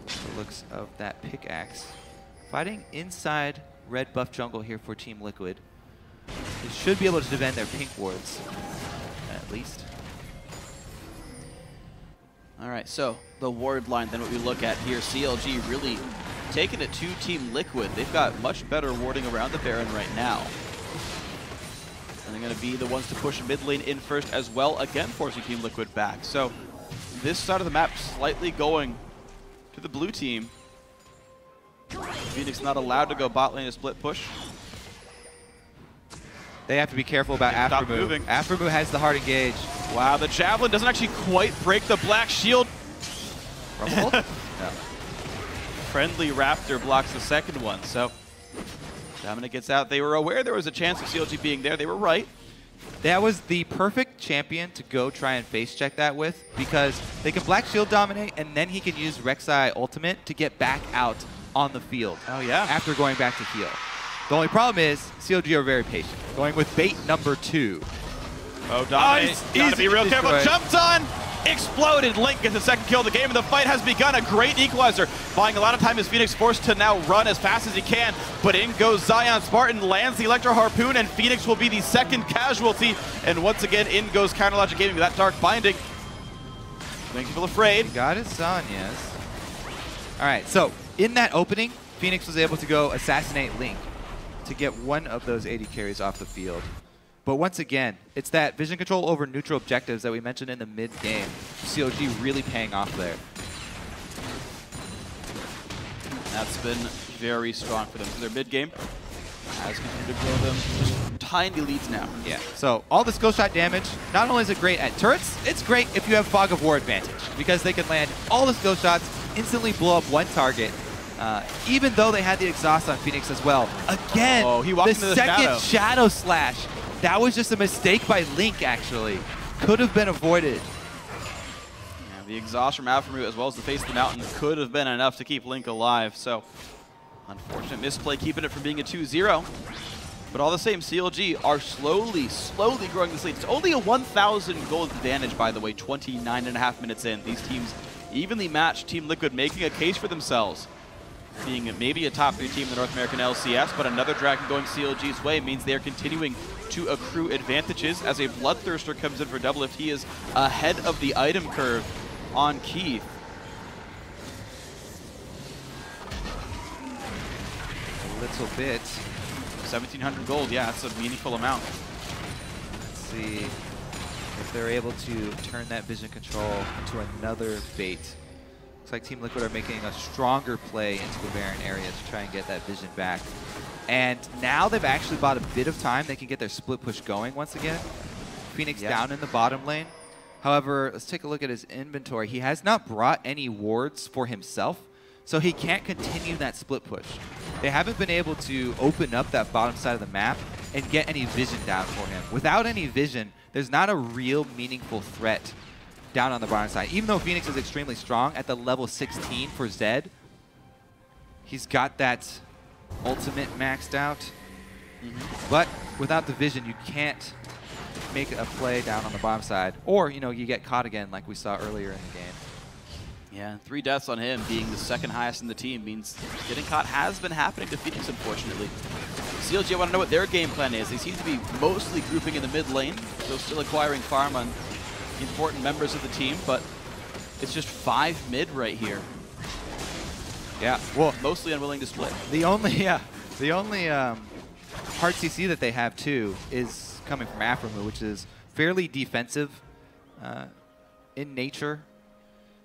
The looks of that pickaxe. Fighting inside red buff jungle here for Team Liquid. They should be able to defend their pink wards, at least. All right, so the ward line, then what we look at here, CLG really taking it to Team Liquid. They've got much better warding around the Baron right now. And they're going to be the ones to push mid lane in first as well, again forcing Team Liquid back. So this side of the map slightly going to the blue team. FeniX not allowed to go bot lane to split push. They have to be careful about Aphromoo. Aphromoo has the hard engage. Wow, the Javelin doesn't actually quite break the black shield. No. Friendly Raptor blocks the second one, so Dominate gets out. They were aware there was a chance of CLG being there. They were right. That was the perfect champion to go try and face check that with, because they can Black Shield Dominate, and then he can use Rek'Sai ultimate to get back out on the field. Oh, yeah. After going back to heal. The only problem is CLG are very patient, going with bait number 2. Oh, Dominate. Gotta be real careful. Destroyed. Jumped on! Exploded. Link gets the second kill of the game, and the fight has begun. A great equalizer. Buying a lot of time as FeniX forced to now run as fast as he can, but in goes ZionSpartan, lands the Electro Harpoon, and FeniX will be the second casualty. And once again, in goes Counterlogic Gaming with that Dark Binding. Making people afraid. He got his Zanyas. All right, so in that opening, FeniX was able to go assassinate Link to get one of those AD carries off the field. But once again, it's that vision control over neutral objectives that we mentioned in the mid-game. CLG really paying off there. That's been very strong for them. So their mid-game has continued to grow them just tiny leads now. Yeah, so all the skill shot damage, not only is it great at turrets, it's great if you have Fog of War advantage, because they can land all the skill shots, instantly blow up one target, even though they had the exhaust on FeniX as well. Again, oh, he walked into the second shadow slash. That was just a mistake by Link, actually. Could have been avoided. Yeah, the exhaust from Aphromoo as well as the face of the mountain could have been enough to keep Link alive. So, unfortunate misplay keeping it from being a 2-0. But all the same, CLG are slowly growing this lead. It's only a 1,000 gold advantage, by the way, 29.5 minutes in. These teams evenly matched. Team Liquid making a case for themselves, being maybe a top 3 team in the North American LCS, but another Dragon going CLG's way means they are continuing to accrue advantages as a Bloodthirster comes in for Doublelift. He is ahead of the item curve on Keith. A little bit. 1,700 gold, yeah, that's a meaningful amount. Let's see if they're able to turn that vision control into another bait. Looks like Team Liquid are making a stronger play into the Baron area to try and get that vision back. And now they've actually bought a bit of time. They can get their split push going once again. FeniX down in the bottom lane. However, let's take a look at his inventory. He has not brought any wards for himself, so he can't continue that split push. They haven't been able to open up that bottom side of the map and get any vision down for him. Without any vision, there's not a real meaningful threat down on the bottom side. Even though FeniX is extremely strong at the level 16 for Zed, he's got that ultimate maxed out. But without the vision, you can't make a play down on the bottom side. Or, you know, you get caught again like we saw earlier in the game. Yeah, 3 deaths on him, being the second highest in the team, means getting caught has been happening to FeniX, unfortunately. CLG, I want to know what their game plan is. They seem to be mostly grouping in the mid lane, so still acquiring farm on important members of the team, but it's just 5 mid right here. Yeah, well, mostly unwilling to split. The only hard CC that they have too is coming from Aphromoo, which is fairly defensive in nature.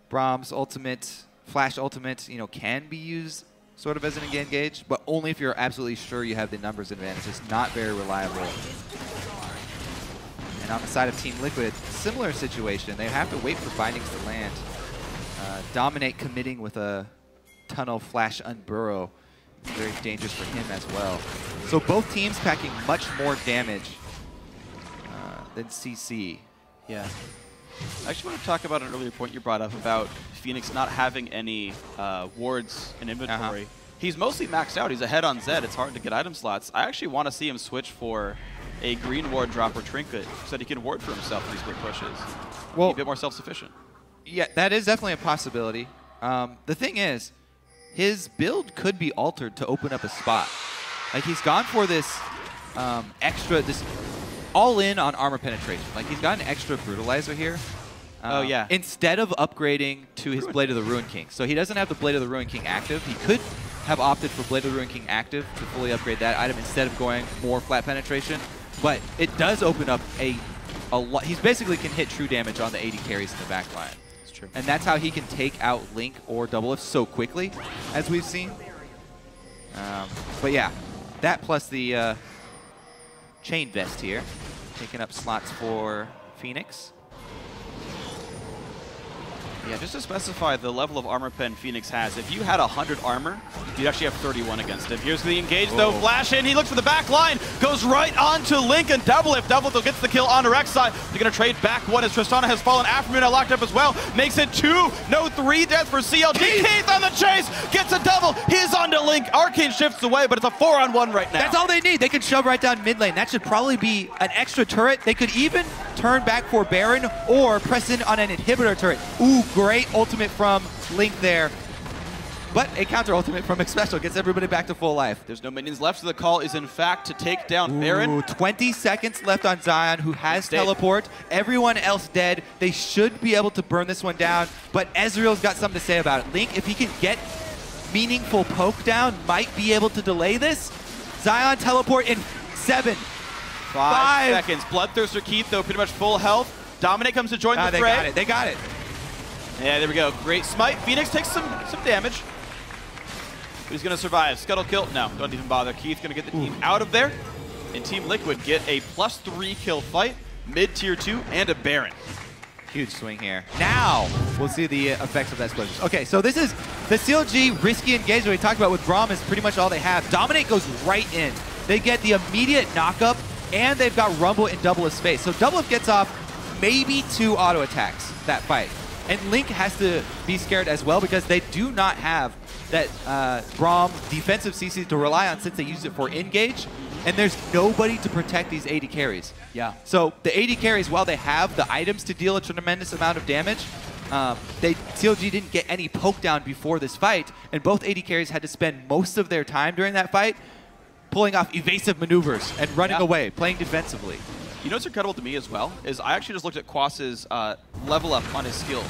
Braum's ultimate, flash ultimate, you know, can be used sort of as an engage, but only if you're absolutely sure you have the numbers advantage. It's not very reliable. And on the side of Team Liquid, similar situation. They have to wait for bindings to land. Dominate committing with a tunnel flash unburrow. Very dangerous for him as well. So both teams packing much more damage than CC. Yeah. I actually want to talk about an earlier point you brought up about FeniX not having any wards in inventory. He's mostly maxed out. He's ahead on Zed. It's hard to get item slots. I actually want to see him switch for a green ward drop or trinket so that he can ward for himself in these quick pushes. Well, be a bit more self-sufficient. Yeah, that is definitely a possibility. The thing is, his build could be altered to open up a spot. Like, he's gone for this this all-in on armor penetration. Like, he's got an extra brutalizer here. Instead of upgrading to his Blade of the Ruin King. So he doesn't have the Blade of the Ruin King active. He could have opted for Blade of the Ruin King active to fully upgrade that item instead of going more flat penetration. But it does open up a lot. He basically can hit true damage on the AD carries in the back line. That's true. And that's how he can take out Link or Doublelift so quickly, as we've seen. But yeah, that plus the chain vest here, taking up slots for FeniX. Yeah, just to specify the level of armor pen FeniX has, if you had 100 armor, you'd actually have 31 against him. Here's the engage though, flash in, he looks for the back line, goes right onto Link and Doublelift. Doublelift gets the kill onto Rek'Sai. They're gonna trade back one as Tristana has fallen. Aphromoo now locked up as well, makes it 2, no 3 deaths for CLG. Keith on the chase, gets a double, he's onto Link. Arcane shifts away, but it's a 4-on-1 right now. That's all they need. They can shove right down mid lane. That should probably be an extra turret. They could even turn back for Baron or press in on an inhibitor turret. Ooh, great ultimate from Link there. But a counter ultimate from Xpecial gets everybody back to full life. There's no minions left, so the call is in fact to take down Baron. 20 seconds left on Zion, who has teleport. Everyone else dead. They should be able to burn this one down, but Ezreal's got something to say about it. Link, if he can get meaningful poke down, might be able to delay this. Zion teleport in 7, 5 seconds. Bloodthirster Keith, though, pretty much full health. Dominate comes to join the fray. They got it. Yeah, there we go. Great smite. FeniX takes some damage. Who's going to survive? Scuttle kill? No, don't even bother. Keith going to get the team out of there. And Team Liquid get a +3 kill fight, mid tier 2, and a Baron. Huge swing here. Now we'll see the effects of that split. Okay, so this is the CLG risky engagement we talked about with Braum is pretty much all they have. Dominate goes right in. They get the immediate knockup, and they've got Rumble in Doublelift space. So Doublelift gets off maybe 2 auto attacks that fight. And Link has to be scared as well because they do not have that Braum defensive CC to rely on since they used it for engage. And there's nobody to protect these AD carries. Yeah. So the AD carries, while they have the items to deal a tremendous amount of damage, CLG didn't get any poke down before this fight, and both AD carries had to spend most of their time during that fight pulling off evasive maneuvers and running away, playing defensively. You know what's incredible to me as well is I actually just looked at Quas's level up on his skills.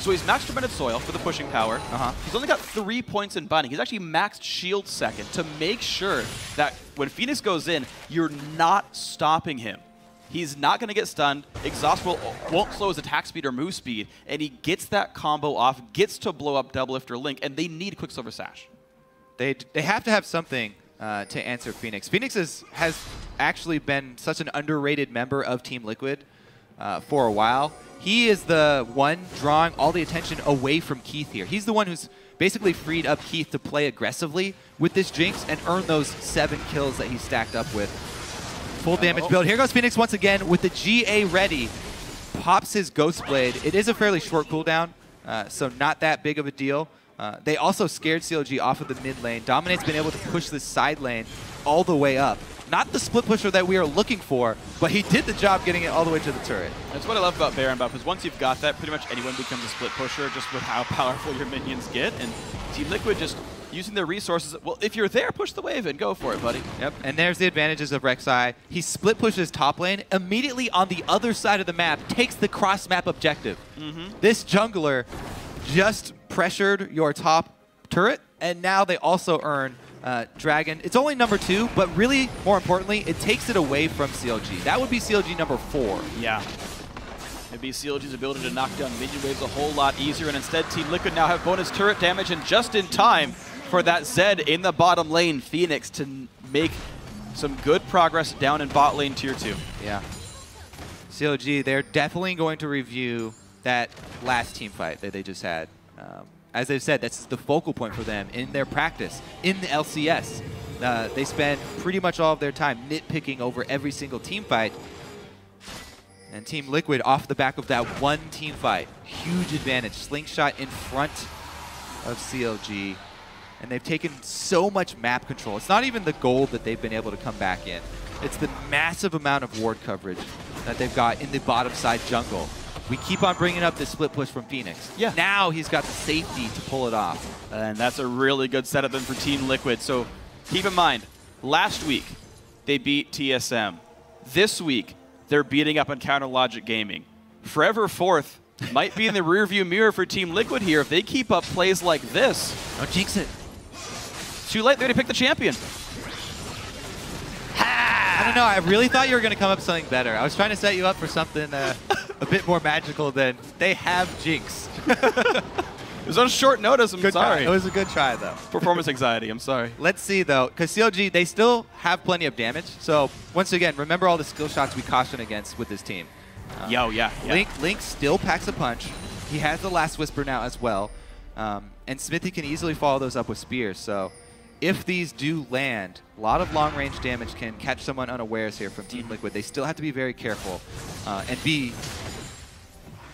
So he's maxed Fermented Soil for the pushing power. He's only got 3 points in Binding. He's actually maxed Shield second to make sure that when FeniX goes in, you're not stopping him. He's not going to get stunned. Exhaust won't slow his attack speed or move speed, and he gets that combo off, gets to blow up Doublelift or Link, and they need Quicksilver Sash. They have to have something to answer FeniX. FeniX has actually been such an underrated member of Team Liquid for a while. He is the one drawing all the attention away from Keith here. He's the one who's basically freed up Keith to play aggressively with this Jinx and earn those 7 kills that he stacked up with. Full damage build. Here goes FeniX once again with the GA ready. Pops his Ghost Blade. It is a fairly short cooldown, so not that big of a deal. They also scared CLG off of the mid lane. Dominate's been able to push this side lane all the way up. Not the split pusher that we are looking for, but he did the job getting it all the way to the turret. That's what I love about Baron buff, is once you've got that, pretty much anyone becomes a split pusher just with how powerful your minions get. And Team Liquid just using their resources. Well, if you're there, push the wave and go for it, buddy. Yep, and there's the advantages of Rek'Sai. He split pushes top lane, immediately on the other side of the map, takes the cross-map objective. This jungler just pressured your top turret, and now they also earn Dragon. It's only number 2, but really, more importantly, it takes it away from CLG. That would be CLG number 4. Yeah. It'd be CLG's ability to knock down minion waves a whole lot easier, and instead Team Liquid now have bonus turret damage, and just in time for that Zed in the bottom lane, FeniX to make some good progress down in bot lane tier 2. Yeah. CLG, they're definitely going to review that last team fight that they just had. As they've said, that's the focal point for them in their practice, in the LCS. They spend pretty much all of their time nitpicking over every single team fight. And Team Liquid, off the back of that one team fight, huge advantage. Slingshot in front of CLG. And they've taken so much map control. It's not even the gold that they've been able to come back in. It's the massive amount of ward coverage that they've got in the bottom side jungle. We keep on bringing up this split push from FeniX. Yeah. Now he's got the safety to pull it off. And that's a really good setup then for Team Liquid. So keep in mind, last week they beat TSM. This week they're beating up on Counter Logic Gaming. Forever Fourth might be in the rearview mirror for Team Liquid here if they keep up plays like this. Don't jinx it. Too late, they already picked the champion. I don't know, I really thought you were going to come up with something better. I was trying to set you up for something a bit more magical than they have Jinx. It was on short notice, I'm sorry. It was a good try, though. Performance anxiety, I'm sorry. Let's see, though, because CLG, they still have plenty of damage. So, once again, remember all the skill shots we caution against with this team. Yeah. Link still packs a punch. He has the Last Whisper now as well. And Xmithie can easily follow those up with spears. So if these do land, a lot of long-range damage can catch someone unawares here from Team Liquid. They still have to be very careful and be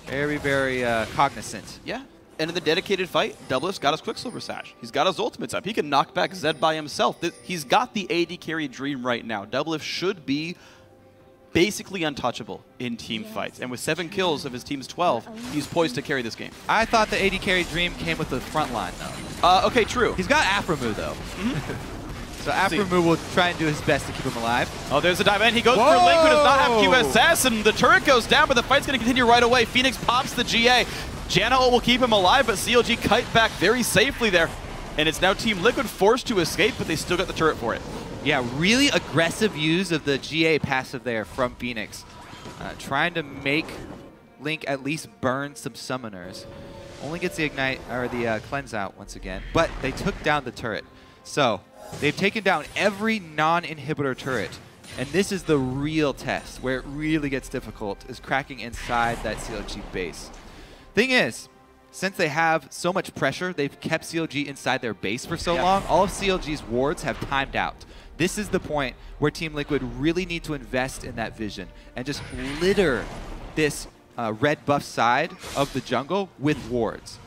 very, very cognizant. Yeah. And in the dedicated fight, Doublelift's got his Quicksilver Sash. He's got his ultimates up. He can knock back Zed by himself. He's got the AD carry dream right now. Doublelift should be basically untouchable in team fights. And with 7 kills of his team's 12, he's poised to carry this game. I thought the AD carry dream came with the front line, though. Okay, true. He's got Aphromoo, though. So Aphromoo will try and do his best to keep him alive. Oh, there's a dive in. He goes for Link, who does not have QSS, and the turret goes down, but the fight's going to continue right away. FeniX pops the GA. Janna will keep him alive, but CLG kite back very safely there. And it's now Team Liquid forced to escape, but they still got the turret for it. Yeah, really aggressive use of the GA passive there from FeniX. Trying to make Link at least burn some summoners. Only gets the ignite or the cleanse out once again, but they took down the turret. So they've taken down every non-inhibitor turret, and this is the real test where it really gets difficult, is cracking inside that CLG base. Thing is, since they have so much pressure, they've kept CLG inside their base for so long, all of CLG's wards have timed out. This is the point where Team Liquid really need to invest in that vision and just litter this red buff side of the jungle with wards.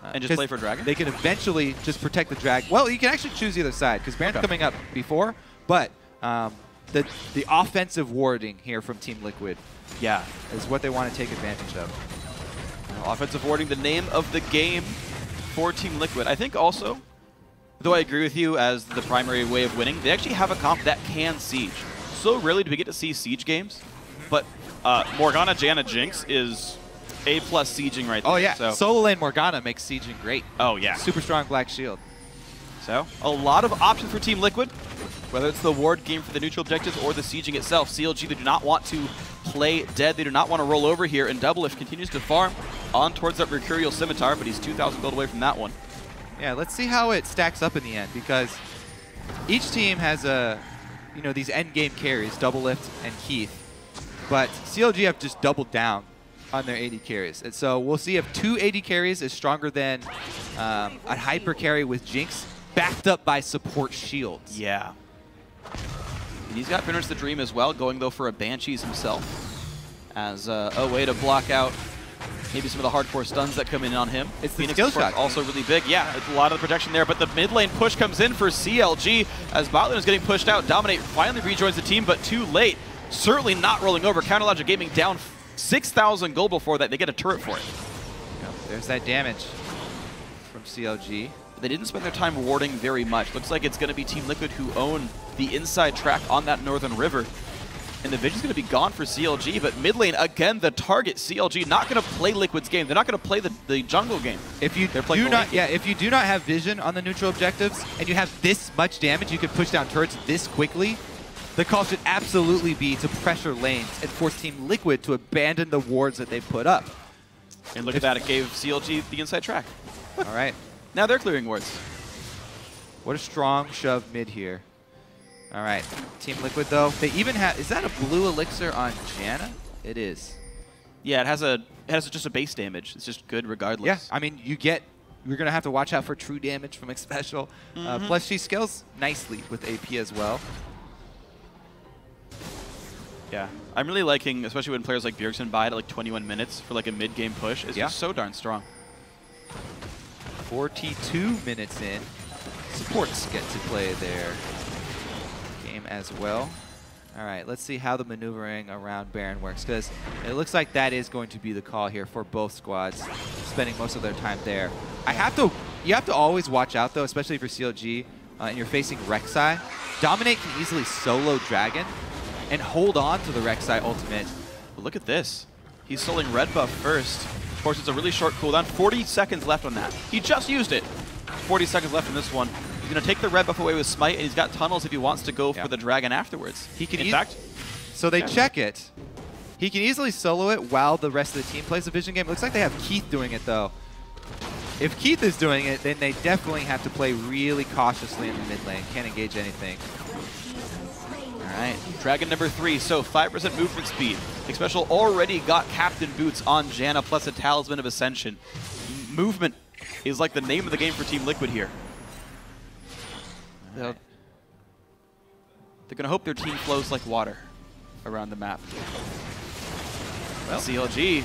And just play for Dragon? They can eventually just protect the Dragon. Well, you can actually choose either side, because Baron's coming up before, but the offensive warding here from Team Liquid is what they want to take advantage of. Offensive warding, the name of the game for Team Liquid. I think also, though I agree with you as the primary way of winning, they actually have a comp that can siege. So rarely do we get to see siege games, but Morgana, Janna, Jinx is A+ sieging right there. Oh yeah, so solo lane Morgana makes sieging great. Oh yeah. Super strong Black Shield. So a lot of options for Team Liquid, whether it's the ward game for the neutral objectives or the sieging itself. CLG, they do not want to play dead. They do not want to roll over here, and Doublelift continues to farm on towards that Mercurial Scimitar, but he's 2,000 gold away from that one. Yeah, let's see how it stacks up in the end, because each team has these end game carries, Doublelift and Keith, but CLG have just doubled down on their AD carries. And so we'll see if 2 AD carries is stronger than a hyper carry with Jinx, backed up by support shields. Yeah. And he's got pretty much the dream as well, going though for a Banshees himself as a way to block out maybe some of the hardcore stuns that come in on him. It's the FeniX skill shot. Also really big. Yeah, it's a lot of the protection there, but the mid lane push comes in for CLG as bot lane is getting pushed out. Dominate finally rejoins the team, but too late. Certainly not rolling over. Counterlogic Gaming down 6,000 gold before that. They get a turret for it. Yep, there's that damage from CLG. They didn't spend their time warding very much. Looks like it's going to be Team Liquid who own the inside track on that northern river. And the vision's going to be gone for CLG, but mid lane, again, the target, CLG, not going to play Liquid's game. They're not going to play the jungle game. If you if you do not have vision on the neutral objectives, and you have this much damage, you can push down turrets this quickly, the call should absolutely be to pressure lanes and force Team Liquid to abandon the wards that they've put up. And look at that, it gave CLG the inside track. All right. Now they're clearing wards. What a strong shove mid here. All right, Team Liquid though, they even have, is that a blue elixir on Janna? It is. Yeah, it has just a base damage. It's just good regardless. Yeah, I mean, you're gonna have to watch out for true damage from Xpecial. Plus she scales nicely with AP as well. Yeah, I'm really liking, especially when players like Bjergsen buy it at like 21 minutes for like a mid-game push. It's just so darn strong. 42 minutes in. Supports get to play their game as well. All right, let's see how the maneuvering around Baron works, because it looks like that is going to be the call here for both squads, spending most of their time there. You have to always watch out though, especially for CLG, and you're facing Rek'Sai. Dominate can easily solo Dragon and hold on to the Rek'Sai ultimate. But look at this. He's soloing red buff first. Of course, it's a really short cooldown. 40 seconds left on that. He just used it. 40 seconds left in this one. He's going to take the red buff away with Smite, and he's got tunnels if he wants to go for the Dragon afterwards. He can, in fact, so they check it. He can easily solo it while the rest of the team plays the vision game. It looks like they have Keith doing it though. If Keith is doing it, then they definitely have to play really cautiously in the mid lane. Can't engage anything. All right, Dragon number 3, so 5% movement speed. Xpecial already got Captain Boots on Janna plus a Talisman of Ascension. Movement is like the name of the game for Team Liquid here. They're going to hope their team flows like water around the map. Well, CLG.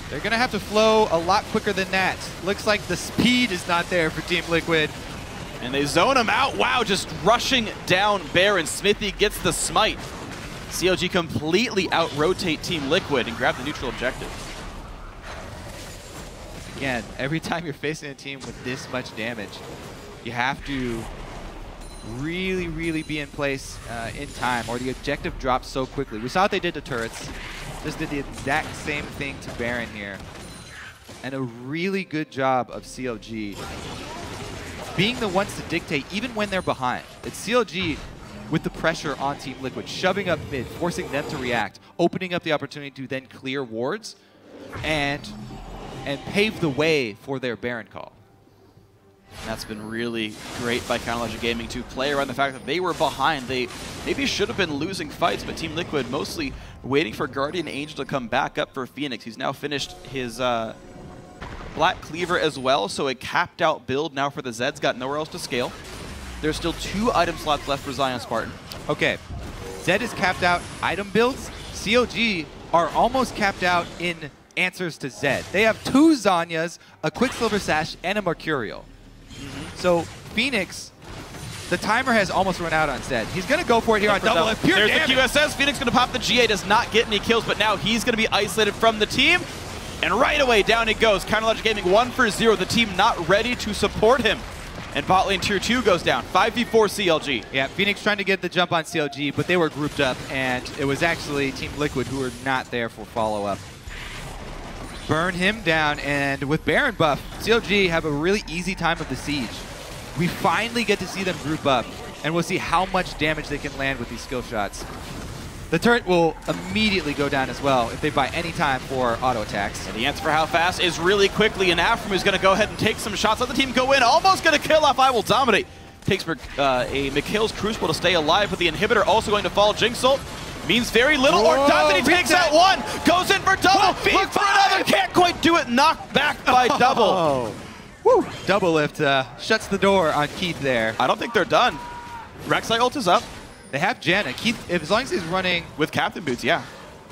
They're going to have to flow a lot quicker than that. Looks like the speed is not there for Team Liquid. And they zone him out. Wow, just rushing down Baron. Xmithie gets the smite. CLG completely out-rotate Team Liquid and grab the neutral objective. Again, every time you're facing a team with this much damage, you have to really, really be in place in time, or the objective drops so quickly. We saw what they did to turrets. Just did the exact same thing to Baron here. And a really good job of CLG being the ones to dictate even when they're behind. It's CLG with the pressure on Team Liquid, shoving up mid, forcing them to react, opening up the opportunity to then clear wards and pave the way for their Baron call. That's been really great by CL Gaming to play around the fact that they were behind. They maybe should have been losing fights, but Team Liquid mostly waiting for Guardian Angel to come back up for FeniX. He's now finished his Black Cleaver as well, so a capped out build now for the Zeds. Got nowhere else to scale. There's still 2 item slots left for ZionSpartan. Okay, Zed is capped out item builds. CLG are almost capped out in answers to Zed. They have 2 Zanyas, a Quicksilver Sash, and a Mercurial. So FeniX, the timer has almost run out on Zed. He's going to go for it here on Doublelift. Pure There's damage. the QSS. FeniX going to pop the GA, does not get any kills, but now he's going to be isolated from the team. And right away, down he goes. CL Gaming 1 for 0. The team not ready to support him. And bot lane tier 2 goes down. 5v4 CLG. Yeah, FeniX trying to get the jump on CLG, but they were grouped up, and it was actually Team Liquid who were not there for follow-up. Burn him down, and with Baron buff, CLG have a really easy time of the siege. We finally get to see them group up, and we'll see how much damage they can land with these skill shots. The turret will immediately go down as well if they buy any time for auto attacks. And the answer for how fast is really quickly, and Aphromoo is going to go ahead and take some shots. Let the team go in. Almost going to kill off IWillDominate. Takes a Mikhail's Crucible to stay alive, but the inhibitor also going to fall. Jinx ult means very little, or doesn't. He takes out one, goes in for double, look for another, can't quite do it, knocked back by double. Oh. Woo. Doublelift shuts the door on Keith there. I don't think they're done. Rek'Sai ult is up. They have Janna. Keith, as long as he's running with Captain Boots, yeah.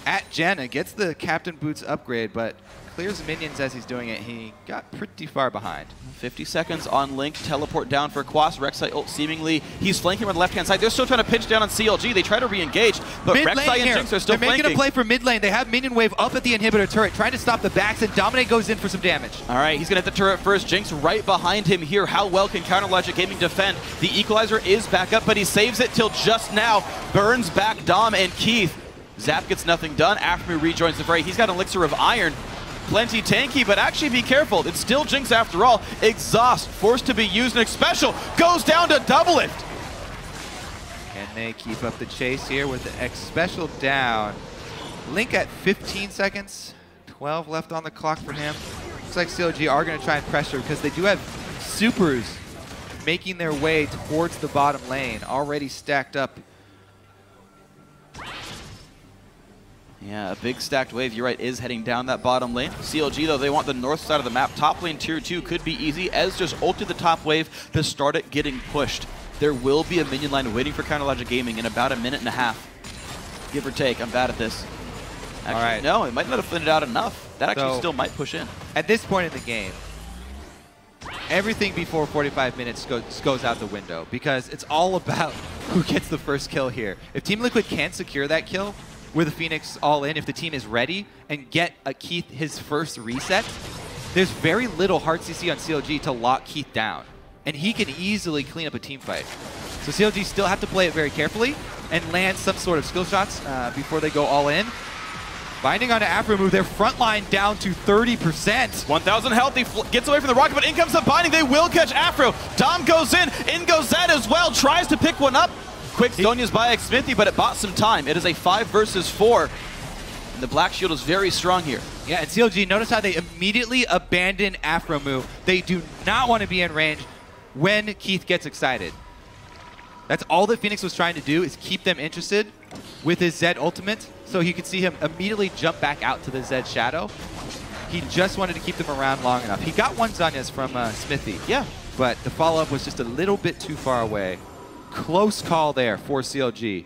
At Janna, gets the Captain Boots upgrade, but clears minions as he's doing it. He got pretty far behind. 50 seconds on Link, teleport down for Quas. Rek'Sai ult seemingly, he's flanking on the left-hand side. They're still trying to pinch down on CLG. They try to re-engage, but Rek'Sai and Jinx are still They're making a play for mid lane. They have minion wave up at the inhibitor turret, trying to stop the backs, and Dominate goes in for some damage. All right, he's going to hit the turret first. Jinx right behind him here. How well can CL Gaming defend? The Equalizer is back up, but he saves it till just now. Burns back Dom and Keith. Zap gets nothing done. Aphromoo rejoins the fray. He's got an Elixir of Iron. Plenty tanky, but actually be careful. It's still Jinx after all. Exhaust forced to be used, and Xpecial goes down to Doublelift. Can they keep up the chase here with the Xpecial down? Link at 15 seconds. 12 left on the clock for him. Looks like CLG are going to try and pressure because they do have supers making their way towards the bottom lane, already stacked up. Yeah, a big stacked wave, you're right, is heading down that bottom lane. CLG, though, they want the north side of the map. Top lane tier 2 could be easy. Ez just ulted the top wave to start it getting pushed. There will be a minion line waiting for CL Gaming in about a minute and a half. Give or take, I'm bad at this. Actually, all right. No, it might not have thinned it out enough. That actually still might push in. At this point in the game, everything before 45 minutes goes out the window because it's all about who gets the first kill here. If Team Liquid can secure that kill, with the FeniX all in, if the team is ready and get a Keith his first reset, there's very little hard CC on CLG to lock Keith down. And he can easily clean up a team fight. So CLG still have to play it very carefully and land some sort of skill shots before they go all in. Binding onto Aphromoo, their front line down to 30%. 1,000 health, he gets away from the rocket, but in comes the binding. They will catch Aphro. Dom goes in goes Zed as well, tries to pick one up. Quick Zonia's by Xmithie, but it bought some time. It is a 5 versus 4. And the Black Shield is very strong here. Yeah, and CLG, notice how they immediately abandon Aphromoo. They do not want to be in range when Keith gets excited. That's all that FeniX was trying to do, is keep them interested with his Zed ultimate, so he could see him immediately jump back out to the Zed shadow. He just wanted to keep them around long enough. He got one Zhonya's from Xmithie. Yeah. But the follow-up was just a little bit too far away. Close call there for CLG.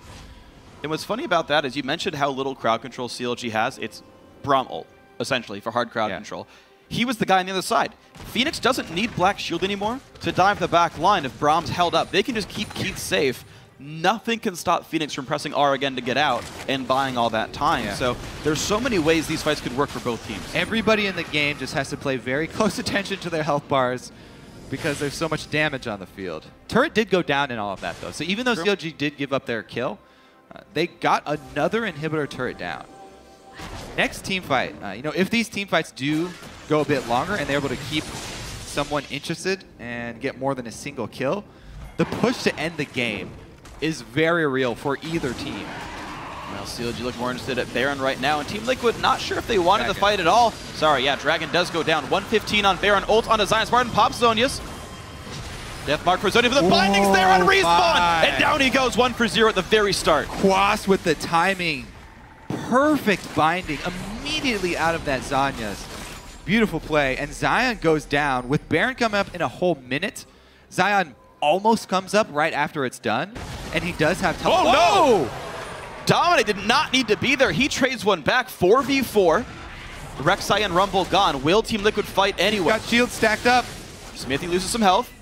And what's funny about that is you mentioned how little crowd control CLG has. It's Braum ult, essentially, for hard crowd control. He was the guy on the other side. FeniX doesn't need Black Shield anymore to dive the back line if Braum's held up. They can just keep Keith safe. Nothing can stop FeniX from pressing R again to get out and buying all that time. Yeah. So there's so many ways these fights could work for both teams. Everybody in the game just has to pay very close attention to their health bars because there's so much damage on the field. Turret did go down in all of that, though. So even though CLG did give up their kill, they got another inhibitor turret down. Next team fight, you know, if these team fights do go a bit longer and they're able to keep someone interested and get more than a single kill, the push to end the game is very real for either team. Well, CLG look more interested at Baron right now, and Team Liquid not sure if they wanted the fight at all. Sorry, yeah, Dragon does go down. 115 on Baron, ult onto ZionSpartan, pops Zhonya's. Death mark for Zhonya, but the binding's there on respawn! And down he goes, 1 for 0 at the very start. Quas with the timing. Perfect binding immediately out of that Zhonya's. Beautiful play, and Zion goes down. With Baron coming up in a whole minute, Zion almost comes up right after it's done, and he does have teleport. Oh no! Dominate did not need to be there. He trades one back, 4v4. Rek'Sai and Rumble gone. Will Team Liquid fight anyway? Got shields stacked up. Xmithie loses some health.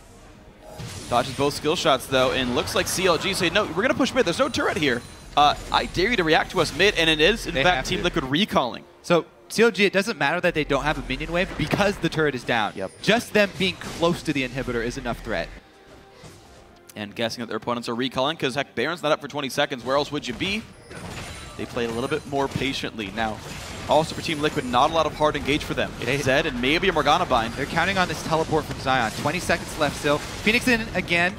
Dodges both skill shots though, and looks like CLG say, no, we're gonna push mid. There's no turret here. I dare you to react to us mid, and it is, in fact, Team Liquid recalling. So CLG, it doesn't matter that they don't have a minion wave because the turret is down. Yep. Just them being close to the inhibitor is enough threat. And guessing that their opponents are recalling, because heck, Baron's not up for 20 seconds. Where else would you be? They play a little bit more patiently. Now, also for Team Liquid, not a lot of hard engage for them. It's Zed and maybe a Morgana bind. They're counting on this teleport from Zion. 20 seconds left still. FeniX in again.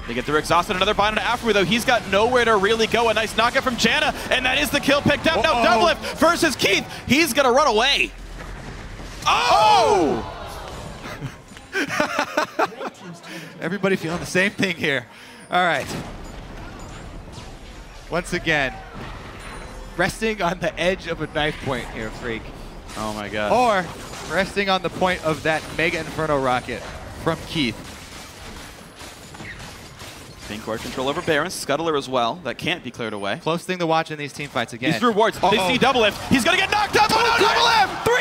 They get through exhausted. Another bind on Aphromoo, though. He's got nowhere to really go. A nice knockout from Janna, and that is the kill picked up. Now Doublelift versus Keith. He's going to run away. Oh! Everybody feeling the same thing here. All right. Once again, resting on the edge of a knife point here, Freak. Oh my god. Or resting on the point of that Mega Inferno rocket from Keith. Pink ward control over Baron, Scuttler as well. That can't be cleared away. Close thing to watch in these team fights again. These rewards. They see Doublelift. He's going to get knocked up. Oh, no, Doublelift! 3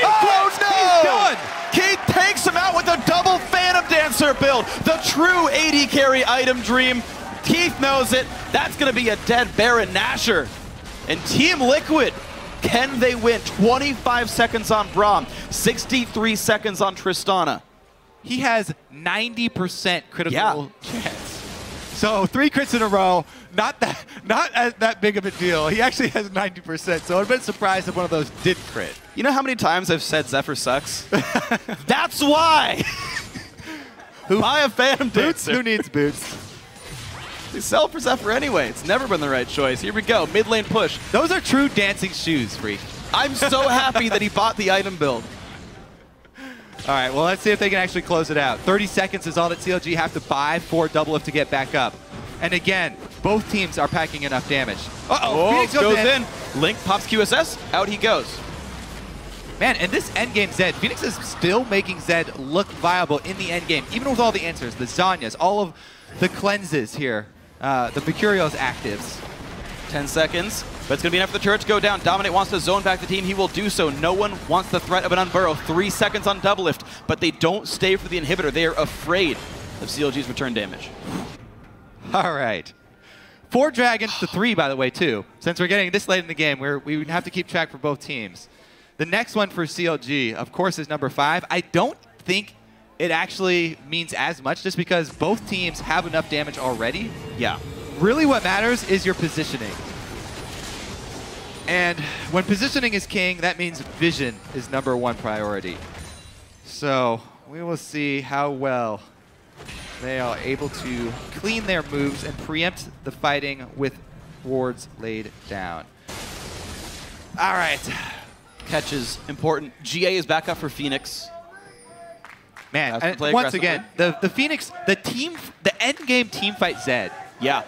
He's done! Keith takes him out with a double Phantom Dancer build. The true AD carry item dream. Keith knows it. That's going to be a dead Baron Nashor. And Team Liquid, can they win? 25 seconds on Braum, 63 seconds on Tristana. He has 90% critical chance. So 3 crits in a row, not that big of a deal. He actually has 90%, so I've been surprised if one of those did crit. You know how many times I've said Zephyr sucks? That's why! Buy a Phantom Dancer. Who needs boots? They sell for Zephyr anyway. It's never been the right choice. Here we go, mid lane push. Those are true dancing shoes, Freak. I'm so happy that he bought the item build. All right, well, let's see if they can actually close it out. 30 seconds is all that CLG have to buy for Doublelift to get back up. And again, both teams are packing enough damage. Uh-oh, FeniX goes in. Link pops QSS, out he goes. Man, and this endgame Zed, FeniX is still making Zed look viable in the endgame, even with all the answers, the Zhonyas, all of the cleanses here, the Mercurio's actives. 10 seconds, but it's going to be enough for the turret to go down. Dominate wants to zone back the team. He will do so. No one wants the threat of an Unburrow. 3 seconds on Doublelift, but they don't stay for the inhibitor. They are afraid of CLG's return damage. All right. 4 dragons to 3, by the way, too. Since we're getting this late in the game, we have to keep track for both teams. The next one for CLG, of course, is number 5. I don't think it actually means as much just because both teams have enough damage already. Yeah. Really what matters is your positioning. And when positioning is king, that means vision is #1 priority. So we will see how well they are able to clean their moves and preempt the fighting with wards laid down. All right. Catch is important. GA is back up for FeniX. Man, and once again, the FeniX, the end game team fight Zed Yeah.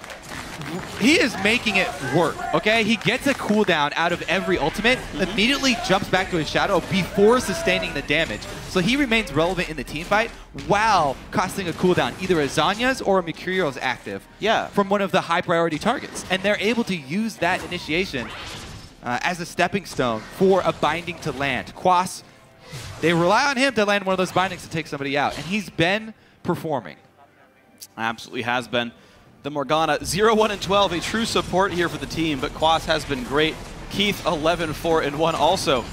He is making it work, okay? He gets a cooldown out of every ultimate, immediately jumps back to his shadow before sustaining the damage. So he remains relevant in the team fight while costing a cooldown, either a Zanya's or a Mercurio's active from one of the high priority targets. And they're able to use that initiation as a stepping stone for a binding to land. Quas, they rely on him to land one of those bindings to take somebody out, and he's been performing. Absolutely has been. The Morgana, 0-1-12, a true support here for the team, but Quas has been great. Keith, 11-4-1, also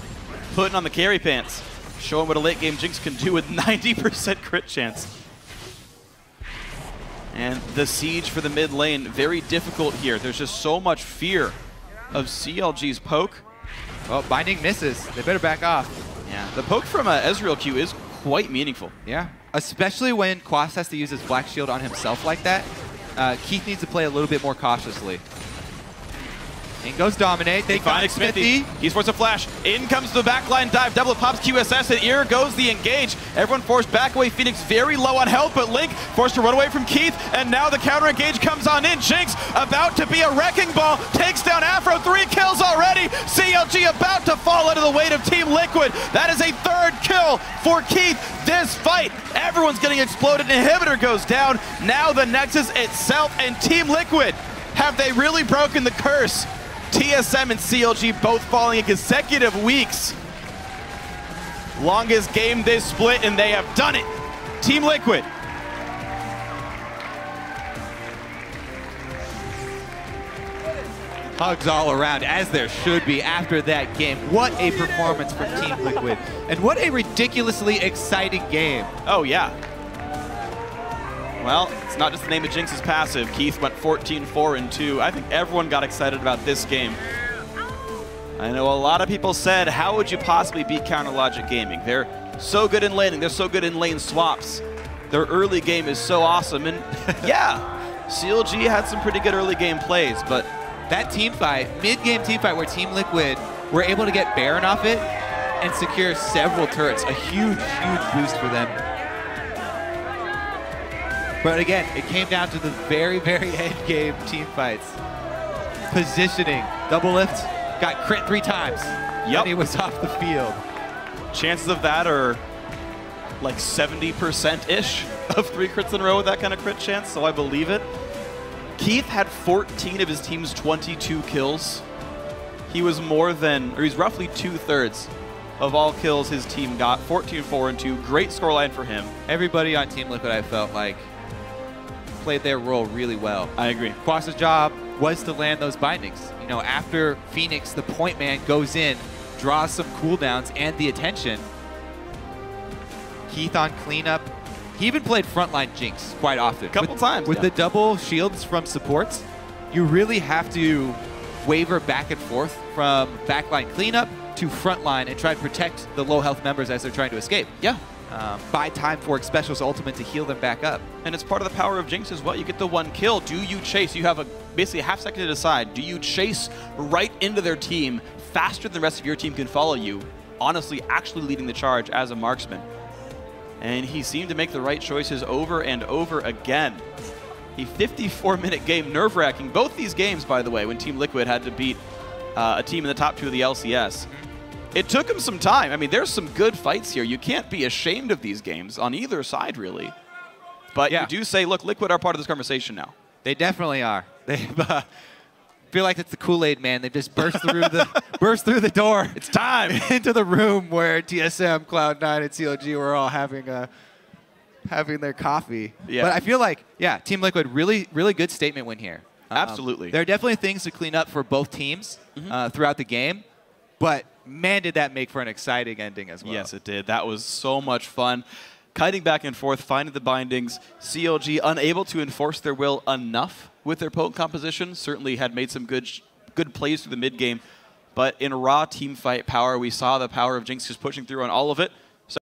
putting on the carry pants, showing what a late game Jinx can do with 90% crit chance. And the siege for the mid lane, very difficult here. There's just so much fear of CLG's poke. Well, binding misses. They better back off. Yeah, the poke from Ezreal Q is quite meaningful. Yeah, especially when Quas has to use his Black Shield on himself like that. Keith needs to play a little bit more cautiously. In goes Dominate. They find Xmithie. He's forced a flash. In comes the backline dive. Double pops QSS, and here goes the engage. Everyone forced back away. FeniX very low on health, but Link forced to run away from Keith, and now the counter engage comes on in. Jinx about to be a wrecking ball. Takes down Aphro. 3 kills already. CLG about to fall under the weight of Team Liquid. That is a 3rd kill for Keith. This fight, everyone's getting exploded. Inhibitor goes down. Now the Nexus itself and Team Liquid. Have they really broken the curse? TSM and CLG both falling in consecutive weeks. Longest game this split, and they have done it. Team Liquid. Hugs all around, as there should be after that game. What a performance from Team Liquid. And what a ridiculously exciting game. Oh, yeah. Well, it's not just the name of Jinx's passive. Keith went 14-4-2. I think everyone got excited about this game. I know a lot of people said, how would you possibly beat Counterlogic Gaming? They're so good in laning. They're so good in lane swaps. Their early game is so awesome. And yeah, CLG had some pretty good early game plays, but that team fight, mid-game team fight where Team Liquid were able to get Baron off it and secure several turrets, a huge, huge boost for them. But again, it came down to the very, very end game team fights. Positioning. Doublelift got crit 3 times. Yep. And he was off the field. Chances of that are like 70%-ish of 3 crits in a row with that kind of crit chance, so I believe it. Keith had 14 of his team's 22 kills. He was more than, or he's roughly 2/3 of all kills his team got. 14-4-2. Great scoreline for him. Everybody on Team Liquid, I felt like, played their role really well. I agree. Quas' job was to land those bindings. You know, after FeniX, the point man, goes in, draws some cooldowns and the attention. Keith on cleanup. He even played frontline Jinx quite often. A couple times, With the double shields from supports, you really have to waver back and forth from backline cleanup to frontline and try to protect the low health members as they're trying to escape. Yeah. Buy time for Xpecial's ultimate to heal them back up. And it's part of the power of Jinx as well. You get the 1 kill. Do you chase? You have basically a half second to decide. Do you chase right into their team faster than the rest of your team can follow you? Honestly, actually leading the charge as a marksman. And he seemed to make the right choices over and over again. A 54-minute game, nerve-wracking. Both these games, by the way, when Team Liquid had to beat a team in the top 2 of the LCS. It took him some time. I mean, there's some good fights here. You can't be ashamed of these games on either side, really. But you do say, look, Liquid are part of this conversation now. They definitely are. They feel like it's the Kool-Aid man. They just burst through the door. It's time into the room where TSM, Cloud9, and CLG were all having their coffee. Yeah. But I feel like, yeah, Team Liquid, really, really good statement win here. Absolutely. There are definitely things to clean up for both teams throughout the game, but man, did that make for an exciting ending as well. Yes, it did. That was so much fun. Kiting back and forth, finding the bindings. CLG unable to enforce their will enough with their potent composition. Certainly had made some good plays through the mid game. But in raw team fight power, we saw the power of Jinx just pushing through on all of it.